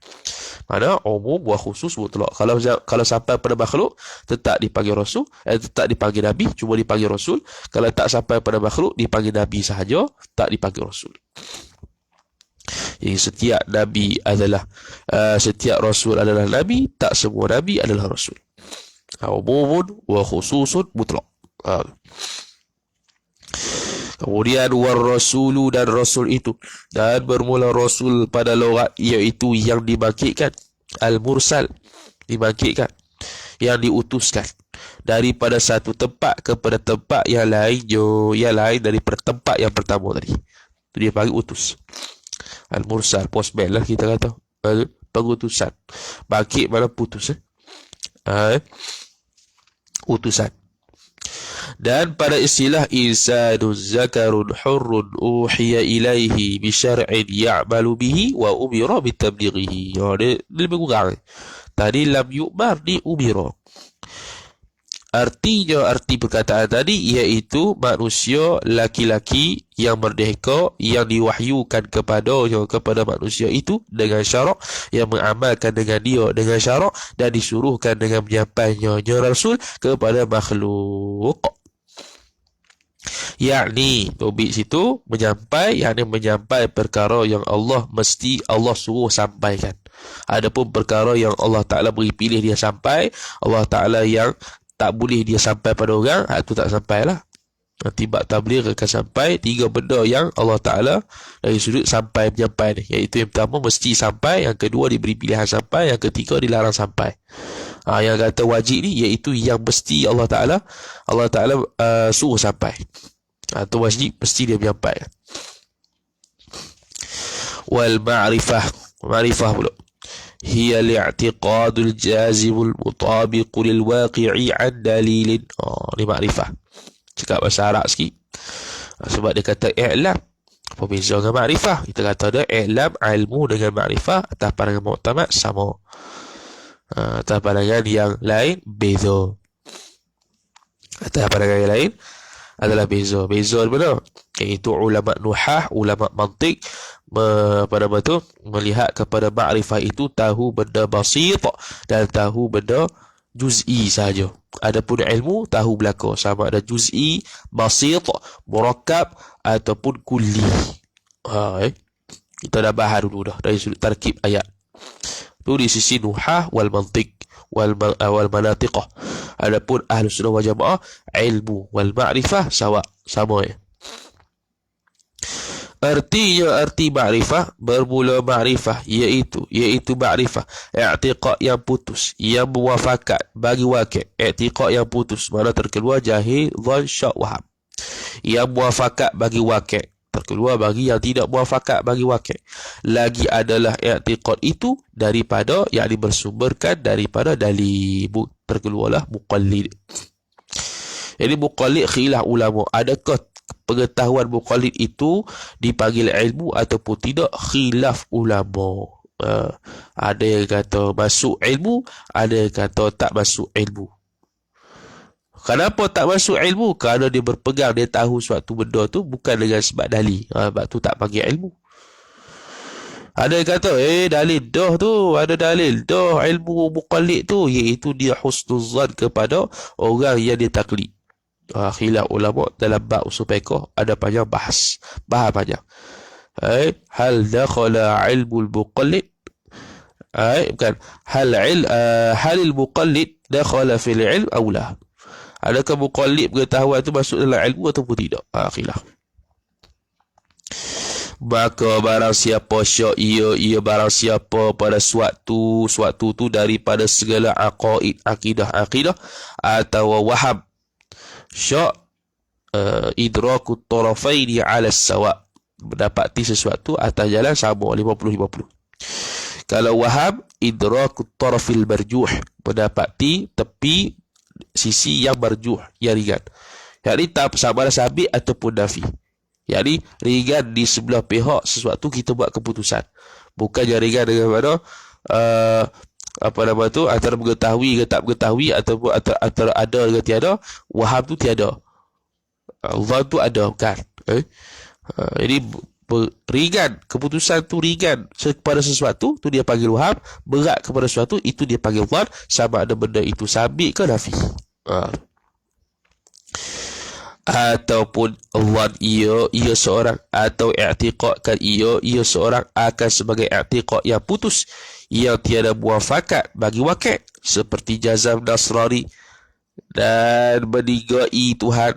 Mana umum wa khusus mutlak. Kalau sampai pada makhluk tetap dipanggil rasul, tetap dipanggil nabi, cuma dipanggil rasul. Kalau tak sampai pada makhluk dipanggil nabi sahaja, tak dipanggil rasul. Jadi setiap nabi adalah setiap rasul adalah nabi, tak semua nabi adalah rasul. Umumun wa khususun mutlak. Kemudian war rasulu, dan rasul itu, dan bermula rasul pada lughat iaitu yang dibangkitkan, al mursal dibangkitkan, yang diutuskan daripada satu tempat kepada tempat yang lain daripada tempat yang pertama tadi. Itu dia panggil utus. Al mursal, postman lah kita kata, pengutusan. Bangkit mana putus, utusan. Dan pada istilah insanun zakarun hurrun uhiya ilaihi bisyar'in ya'malu bihi wa umira bitablighihi. Dia lebih kurang. Tadi lam yu'mar, ni umira. Artinya, arti perkataan tadi iaitu manusia laki-laki yang merdeka yang diwahyukan kepada manusia itu dengan syarak, yang mengamalkan dengan dia dengan syarak, dan disuruhkan dengan menyampainya rasul kepada makhluk. Yakni tobik situ menyampai, yakni menyampai perkara yang Allah suruh sampaikan. Adapun perkara yang Allah Ta'ala beri pilih dia sampai, Allah Ta'ala yang tak boleh dia sampai pada orang, itu tak sampailah. Nanti bab tabligh akan sampai 3 benda yang Allah Ta'ala dari sudut sampai menyampai ni, iaitu yang pertama mesti sampai, yang kedua diberi pilihan sampai, yang ketiga dilarang sampai. Yang kata wajib ni iaitu yang mesti Allah Ta'ala suruh sampai, atau wajib mesti dia menyampaikan. Wal ma'rifah pula hiya li'tiqadul jazimul mutabiqu lil waqi'i an dalilin. Ni makrifah. Cakap bahasa Arab sikit. Sebab dia kata i'lam. Apa beza dengan makrifah? Kita kata ada i'lam, ilmu dengan makrifah atas pandangan mu'tamad sama. Atas pandangan yang lain beza. Atas pandangan yang lain adalah beza. Beza mana? Iaitu ulama nuhah, ulama mantik pada betul melihat kepada makrifah itu tahu benda basit dan tahu benda juz'i saja. Adapun ilmu tahu belaka, sama ada juz'i, basit, murakkab ataupun kulli. Kita dah bahas dulu dah dari sudut tarkib ayat. Itu di sisi nuhah wal mantik wal manatiqah. Adapun ahlus sunnah wal jamaah, ilmu wal ma'rifah sama ya. Artinya, arti ma'rifah, bermula ma'rifah iaitu ma'rifah i'tiqad yang putus, yang muwafakat bagi wakil. I'tiqad yang putus, mana terkeluar jahil, dhan, syak, waham. Yang muwafakat bagi wakil, terkeluar bagi yang tidak muwafakat bagi wakil. Lagi adalah i'tiqad itu daripada yang bersumberkan daripada dalil, terkeluarlah muqallid. Jadi muqallid khilaf ulama, adakah pengetahuan muqallid itu dipanggil ilmu ataupun tidak, khilaf ulama. Ada yang kata masuk ilmu, ada yang kata tak masuk ilmu. Kenapa tak masuk ilmu? Kerana dia berpegang, dia tahu suatu benda tu bukan dengan sebab dalil, sebab tu tak panggil ilmu. Ada yang kata dalil dah tu, ada dalil dah ilmu muqallid tu, iaitu dia husnuzan kepada orang yang dia taklid. Khilaf ulama dalam bab usul fiqh ada panjang bahas panjang. Hal dakhala ilmu al-muqallid, bukan hal al-muqallid dakhala fil ilm aw la. Adakah muqallid pengetahuan itu masuk dalam ilmu ataupun tidak? Khilaf. Maka barang siapa syak ia barang siapa pada suatu tu daripada segala akidah atau waham syak idrakut tarafaini ala sawa, mendapati sesuatu atas jalan sama 50-50. Kalau waham idrakut tarafil marjuh, mendapati tepi sisi yang marjuh, yang ringan. Yakni tak sama ada sabit ataupun nafi. Yakni ringan di sebelah pihak sesuatu kita buat keputusan. Bukan yang ringan dengan mana Antara mengetahui ke tak mengetahui, ataupun antara ada dengan tiada. Waham tu tiada, Allah tu ada, bukan. Jadi ringan, keputusan tu ringan kepada sesuatu tu dia panggil waham, berat kepada sesuatu itu dia panggil dhan, sama ada benda itu sabit ke nafi. Ataupun dhan ia seorang, atau i'tiqadkan ia seorang akan sebagai i'tiqad yang putus, yang tiada muafakat bagi wakil, seperti jazam Nasrani dan meninggai Tuhan,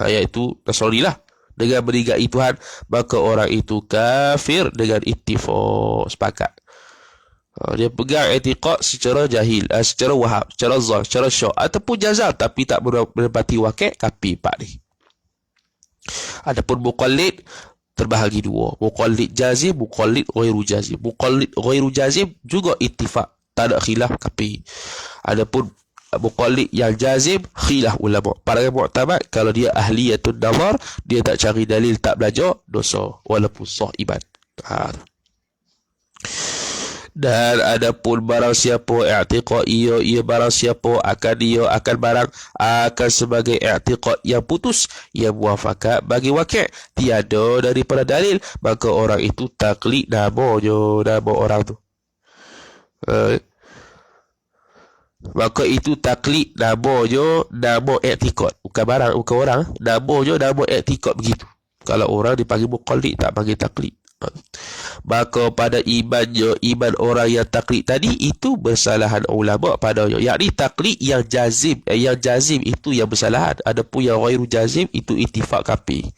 iaitu Nasrani lah, dengan meninggai Tuhan, maka orang itu kafir dengan ittifaq, sepakat. Dia pegang i'tiqad secara jahil, secara waham, secara zon, secara syak, ataupun jazam tapi tak menepati wakil, kafir empat ni. Adapun muqallid terbahagi dua, muqallid jazim, muqallid ghairu jazim. Muqallid ghairu jazim juga ittifaq, tak ada khilaf, kafir. Adapun muqallid yang jazim, khilaf ulama. Para mu'tamad, kalau dia ahliyatun nazar, dia tak cari dalil, tak belajar, dosa walaupun sah iman. Dan adapun barang siapa i'tiqad ia barang siapa akan barang akan sebagai i'tiqad yang putus, yang muafakat bagi wakil, tiada daripada dalil, maka orang itu taklid nama orang tu. Maka itu taklid nama i'tiqad, bukan barang, bukan orang, nama i'tiqad begitu. Kalau orang dipanggil muqallid, tak panggil taklid. Maka pada iman orang yang taklid tadi itu bersalahan ulama padanya, yakni taklid yang jazim itu yang bersalahan. Adapun yang ghairu jazim itu ittifaq kafir.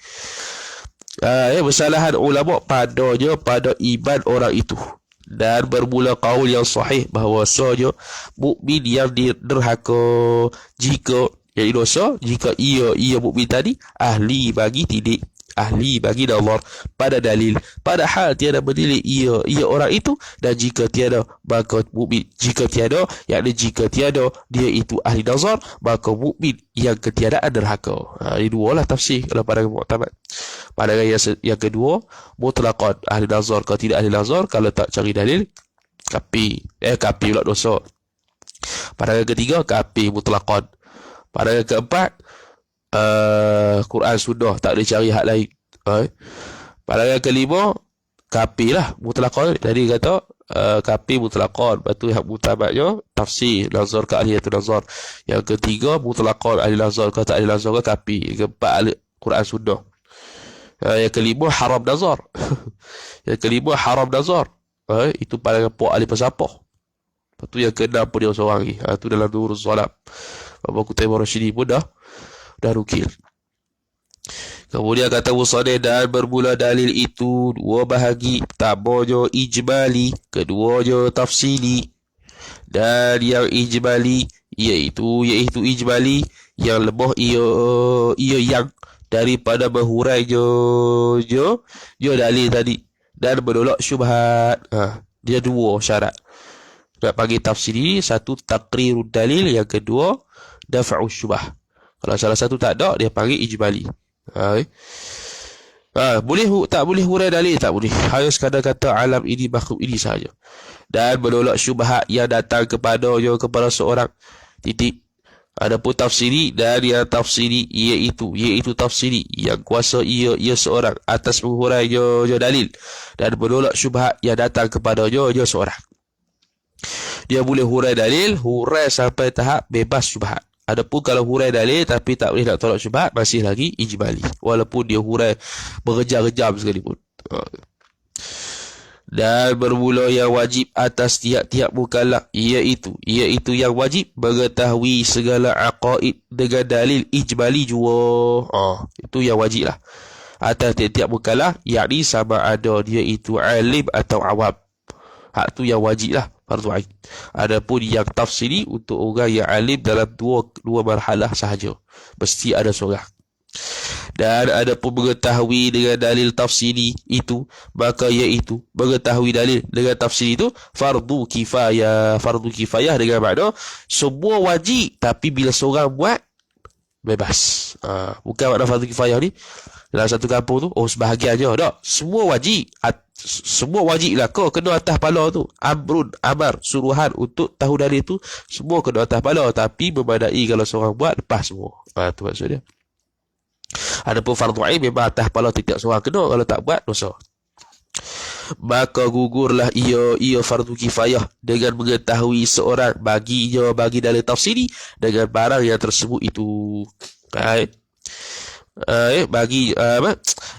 Bersalahan ulama padanya, pada iman orang itu. Dan bermula qaul yang sahih bahawasanya mukmin yang derhaka jika jadi dosa, jika ia mukmin tadi ahli bagi tidik, ahli bagi nazar pada dalil, padahal tiada berdalil ia orang itu. Dan jika tiada, maka mukmin, jika tiada, yakni jika tiada dia itu ahli nazar, maka mukmin yang ketiadaan derhaka. Ini dua lah tafsir kalau pada mu'tamad. Pandangan yang kedua, mutlaqan ahli nazar, kalau tidak ahli nazar, kalau tak cari dalil, kafir pula dosa. Pandangan ketiga, kafir mutlaqan. Pandangan keempat, Quran sudah, tak boleh cari hak lain. Pandangan kelima, kafir lah mutlaqan. Jadi kata kafir mutlaqan. Lepas tu hak mutabatnya tafsir nazar ke ahliyatun nazar. Yang ketiga, mutlaqan ahli nazar ke tak ahli nazar ke kafir. Yang keempat, Quran sudah. Yang kelima, haram nazar. Yang kelima, haram nazar. Itu pandangan puak ahli falsafah. Lepas tu yang keenam pun dia seorang lagi. Itu dalam Nuruz Zalam. Abu Qutaybah Rasyidi pun dah nukil. Kemudian kata Musanif, dan bermula dalil itu dua bahagi, pertamanya ijmali, keduanya tafsili. Dan yang ijmali iaitu ijmali yang lebih ia yang daripada berhurainya dalil tadi dan menolak syubhat. Dia dua syarat nak panggil tafsiri, satu taqrirud dalil, yang kedua daf'u syubah. Kalau salah satu tak ada, dia panggil ijmali. Boleh tak boleh hurai dalil, tak boleh. Hanya sekadar kata alam ini, makhluk ini sahaja. Dan menolak syubhat yang datang kepada seorang, titik. Adapun tafsiri, dan yang tafsiri iaitu tafsiri yang kuasa ia seorang atas menghurainya dalil dan menolak syubhat yang datang kepadanya seorang. Dia boleh hurai dalil, hurai sampai tahap bebas syubhat. Adapun kalau hurai dalil tapi tak boleh nak tolak syubhat, masih lagi ijmali, walaupun dia hurai berjam-jam sekalipun. Dan bermula yang wajib atas tiap-tiap mukallaf, iaitu yang wajib mengetahui segala aqaid dengan dalil ijmali jua. Itu yang wajib lah atas tiap-tiap mukallaf, yakni sama ada dia itu alim atau awam. Hak tu yang wajib lah, fardu ain. Adapun yang tafsiri untuk orang yang alim dalam dua marhalah sahaja, mesti ada seorang. Dan adapun mengetahui dengan dalil tafsiri itu, maka iaitu mengetahui dalil dengan tafsiri itu fardu kifayah dengan makna semua wajib, tapi bila seorang buat bebas. Bukan makna fardu kifayah ni dalam satu kampung tu sebahagian je, tak, semua wajib, semua wajib lah. Kau kena atas pala tu. Amrun, amar, suruhan untuk tahu dalil tu, semua kena atas pala. Tapi memadai kalau seorang buat, lepas semua. Tu maksud dia. Adapun fardu ain memang atas pala tiap seorang kena. Kalau tak buat, dosa. Maka gugurlah ia fardu kifayah dengan mengetahui seorang bagi dalil tafsiri dengan barang yang tersebut itu.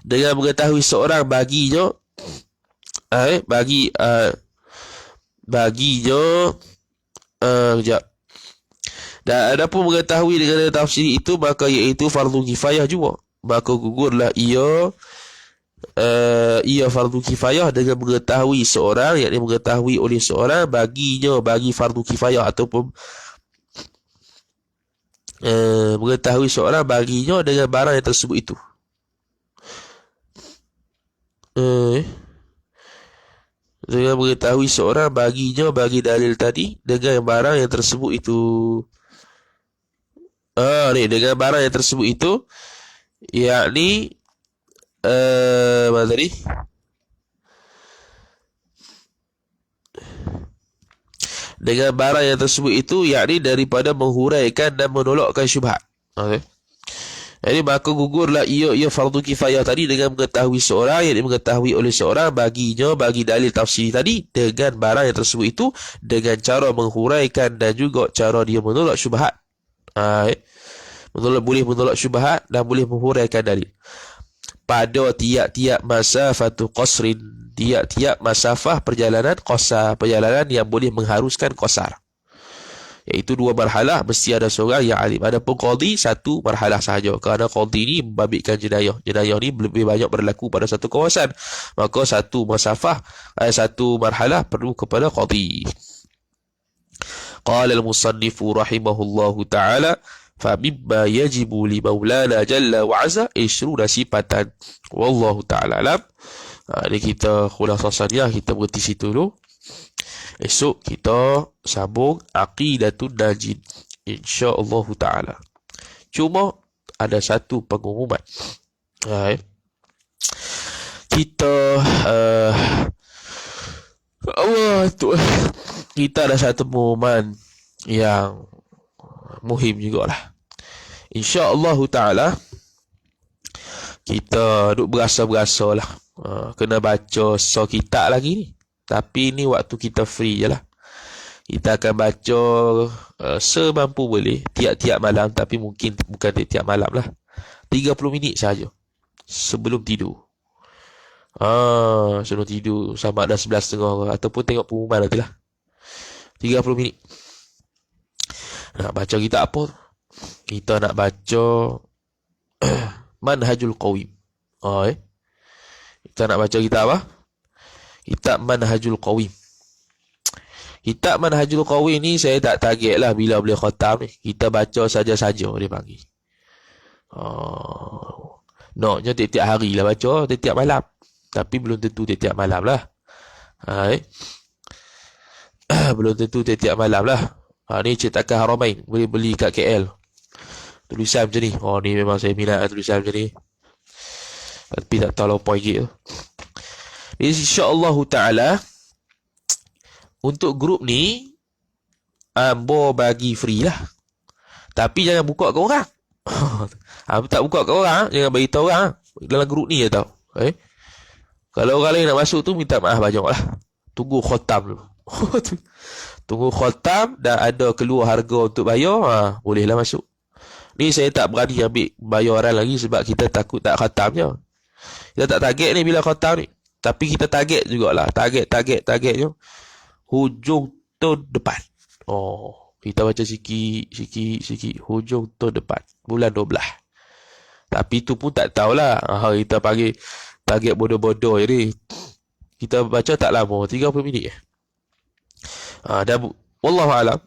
Dengan mengetahui seorang baginya sekejap. Dan adapun mengetahui dengan tafsir itu, maka iaitu fardu kifayah juga. Maka gugurlah ia fardu kifayah dengan mengetahui seorang, yakni mengetahui oleh seorang baginya bagi fardu kifayah, ataupun mengetahui seorang baginya dengan barang yang tersebut itu. Dengan mengetahui seorang baginya bagi dalil tadi dengan barang yang tersebut itu. Dengan barang yang tersebut itu, yakni mana tadi? Dengan barang yang tersebut itu, yakni daripada menghuraikan dan menolakkan syubhat. Jadi maka gugurlah ia fardu kifayah tadi dengan mengetahui seorang, yang mengetahui oleh seorang baginya bagi dalil tafsir tadi dengan barang yang tersebut itu, dengan cara menghuraikan dan juga cara dia menolak syubhat. Boleh menolak syubhat dan boleh menghuraikan dalil. Pada tiap-tiap masafatu qasrin, tiap-tiap masafah perjalanan qasar, perjalanan yang boleh mengharuskan qasar. Iaitu 2 marhalah, mesti ada seorang yang alim. Adapun qadhi, 1 marhalah sahaja. Kerana qadhi ni membabitkan jenayah. Jenayah ni lebih banyak berlaku pada satu kawasan. Maka 1 masafah, 1 marhalah perlu kepada qadhi. Qala al-musannifu rahimahullahu ta'ala, فَمِمَّا يَجِبُ لِمَوْلَانَا جَلَّ وَعَزَّ 20 sifatan. Wallahu ta'ala alam. Ini kita khulasasanya, kita berhenti situ dulu. Esok kita sambung Aqidatun Najin, insya-Allah ta'ala. Cuma ada satu pengumuman. Kita kita ada satu pengumuman yang muhim jugalah. Insya-Allah ta'ala kita duk berasa-berasa lah. Kena baca kitab lagi ni. Tapi ni waktu kita free je lah. Kita akan baca semampu boleh tiap-tiap malam. Tapi mungkin bukan tiap-tiap malam lah. 30 minit saja sebelum tidur. Sebelum tidur sama ada 11.30 ataupun tengok pengumuman nanti lah. 30 minit. Nak baca kitab apa? Kita nak baca Manhajul Qawim. Kita nak baca kitab apa? Kitab Manhajul Qawim. Kitab Manhajul Qawim ni saya tak target lah bila boleh khatam ni. Kita baca saja-saja dia panggil. Naknya tiap-tiap hari lah baca, tiap-tiap malam. Tapi belum tentu tiap-tiap malam lah. Belum tentu tiap-tiap malam lah. Ni cetakan Haramain. Boleh beli kat KL. Tulisan macam ni. Ni memang saya minat tulisan macam ni. Tapi tak tahu apa je tu. InsyaAllah ta'ala, untuk grup ni Ambo bagi free lah. Tapi jangan buka ke orang. Tak buka ke orang, jangan bagi tahu orang. Dalam grup ni je tau. Kalau orang lain nak masuk tu, minta maaf banyak lah. Tunggu khatam dulu. Tunggu khatam dan ada keluar harga untuk bayar, bolehlah masuk. Ni saya tak berani ambil bayaran lagi sebab kita takut tak khatamnya. Kita tak target ni bila khatam ni. Tapi kita target jugalah. Targetnya hujung tahun depan. Kita baca sikit. Hujung tahun depan. Bulan 12. Tapi tu pun tak tahulah. Kita panggil target bodoh-bodoh je ni. Kita baca tak lama. 30 minit. Dan wallahualam,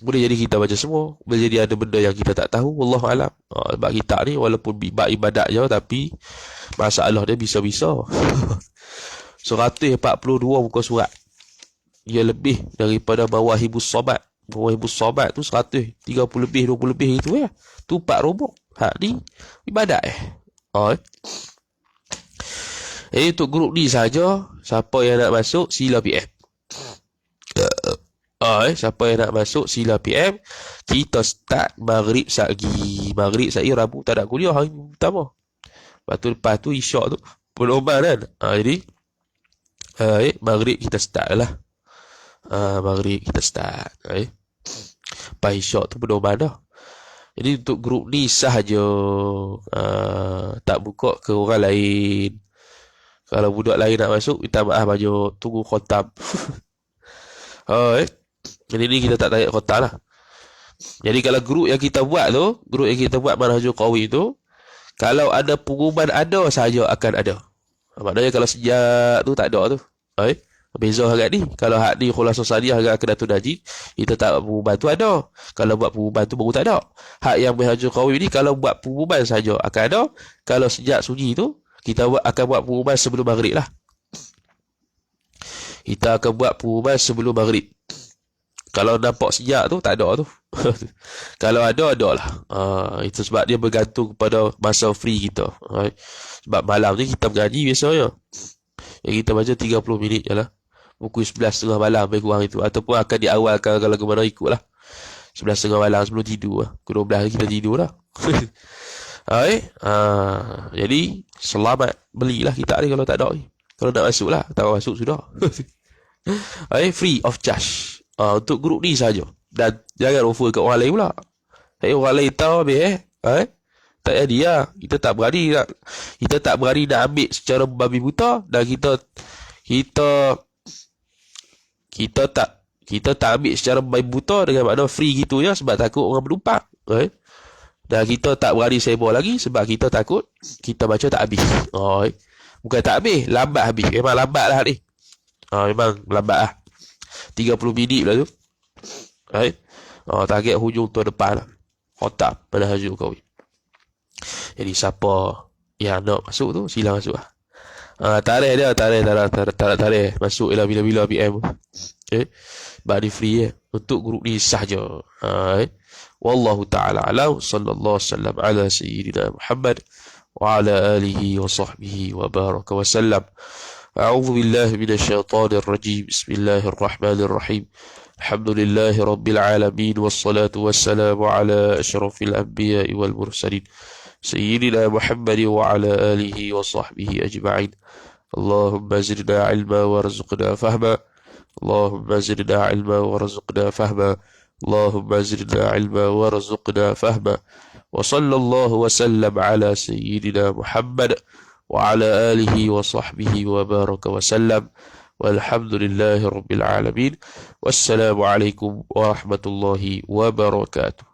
boleh jadi kita baca semua. Boleh jadi ada benda yang kita tak tahu. Wallahualam. Sebab kita ni walaupun ibadat je, tapi masalah dia bisa-bisa. 142 muka surat. Ia lebih daripada Mawahibus Sobat. Mawahibus Sobat tu 130 lebih, 20 lebih itu ya. Tu 4 robok. Ni ibadat Untuk grup ni saja, siapa yang nak masuk sila PM. Siapa yang nak masuk sila PM. Kita start maghrib sagi. Maghrib sagi Rabu tak ada kuliah hari pertama. Lepas tu isyak tu pedoman kan. Jadi maghrib kita start lah. Maghrib kita start. Lepas isyak tu pedoman dah. Jadi untuk grup ni sahaja, tak buka ke orang lain. Kalau budak lain nak masuk, minta maaf banyak, tunggu khatam. Jadi ni kita tak tanya khatam lah. Jadi kalau grup yang kita buat tu, grup yang kita buat Manhajul Qawi tu, kalau ada pengumuman ada saja akan ada. Maknanya kalau sejak tu tak ada tu. Beza harga ni. Kalau hak ni Khulasah Saniyah harga Kedatul Najib, kita tak buat pengumuman tu ada. Kalau buat pengumuman tu baru tak ada. Hak yang Manhajul Qawi ni kalau buat pengumuman saja akan ada. Kalau sejak sunyi tu, kita akan buat pengumuman sebelum maghrib lah. Kita akan buat pengumuman sebelum maghrib. Kalau nampak sejak tu, tak ada tu. Kalau ada lah. Itu sebab dia bergantung kepada masa free kita. Sebab malam ni kita mengaji biasanya. Yang kita baca 30 minit je lah. Pukul 11.30 malam lebih kurang itu. Ataupun akan diawalkan kalau kemana ikut lah. 11.30 malam sebelum tidur lah. Pukul 12 kita tidur lah. Jadi selamat belilah kita ni kalau tak ada ni. Kalau nak masuk lah. Tak masuk sudah. Free of charge. Untuk grup ni saja. Dan jangan offer kat orang lain pula. Orang lain tahu habis tak jadi lah. Kita tak berani nak ambil secara babi buta. Dan kita tak ambil secara babi buta dengan makna free gitu ya, sebab takut orang berlupa. Dan kita tak berani sembang lagi sebab kita takut kita baca tak habis. Bukan tak habis, lambat habis. Memang lambat lah ni. Memang lambat lah. 30 minit lah tu. Target hujung tahun depan lah. Khatam Manhajul Qawi. Jadi siapa yang nak masuk tu sila masuk lah. Tarikh masuk ialah bila-bila PM. Bagi free untuk grup ni sahaja. Wallahu ta'ala alam. Sallallahu sallam ala sayyidina Muhammad wa ala alihi wa sahbihi wa baraka wa sallam. أعوذ بالله من الشيطان الرجيم بسم الله الرحمن الرحيم الحمد لله رب العالمين والصلاة والسلام على أشرف الأنبياء والمرسلين سيدنا محمد وعلى آله وصحبه أجمعين اللهم زدنا علما وارزقنا فهما اللهم زدنا علما وارزقنا فهما اللهم زدنا علما وارزقنا فهما وصلى الله وسلم على سيدنا محمد وعلى آله وصحبه وبارك وسلم والحمد لله رب العالمين والسلام عليكم ورحمة الله وبركاته.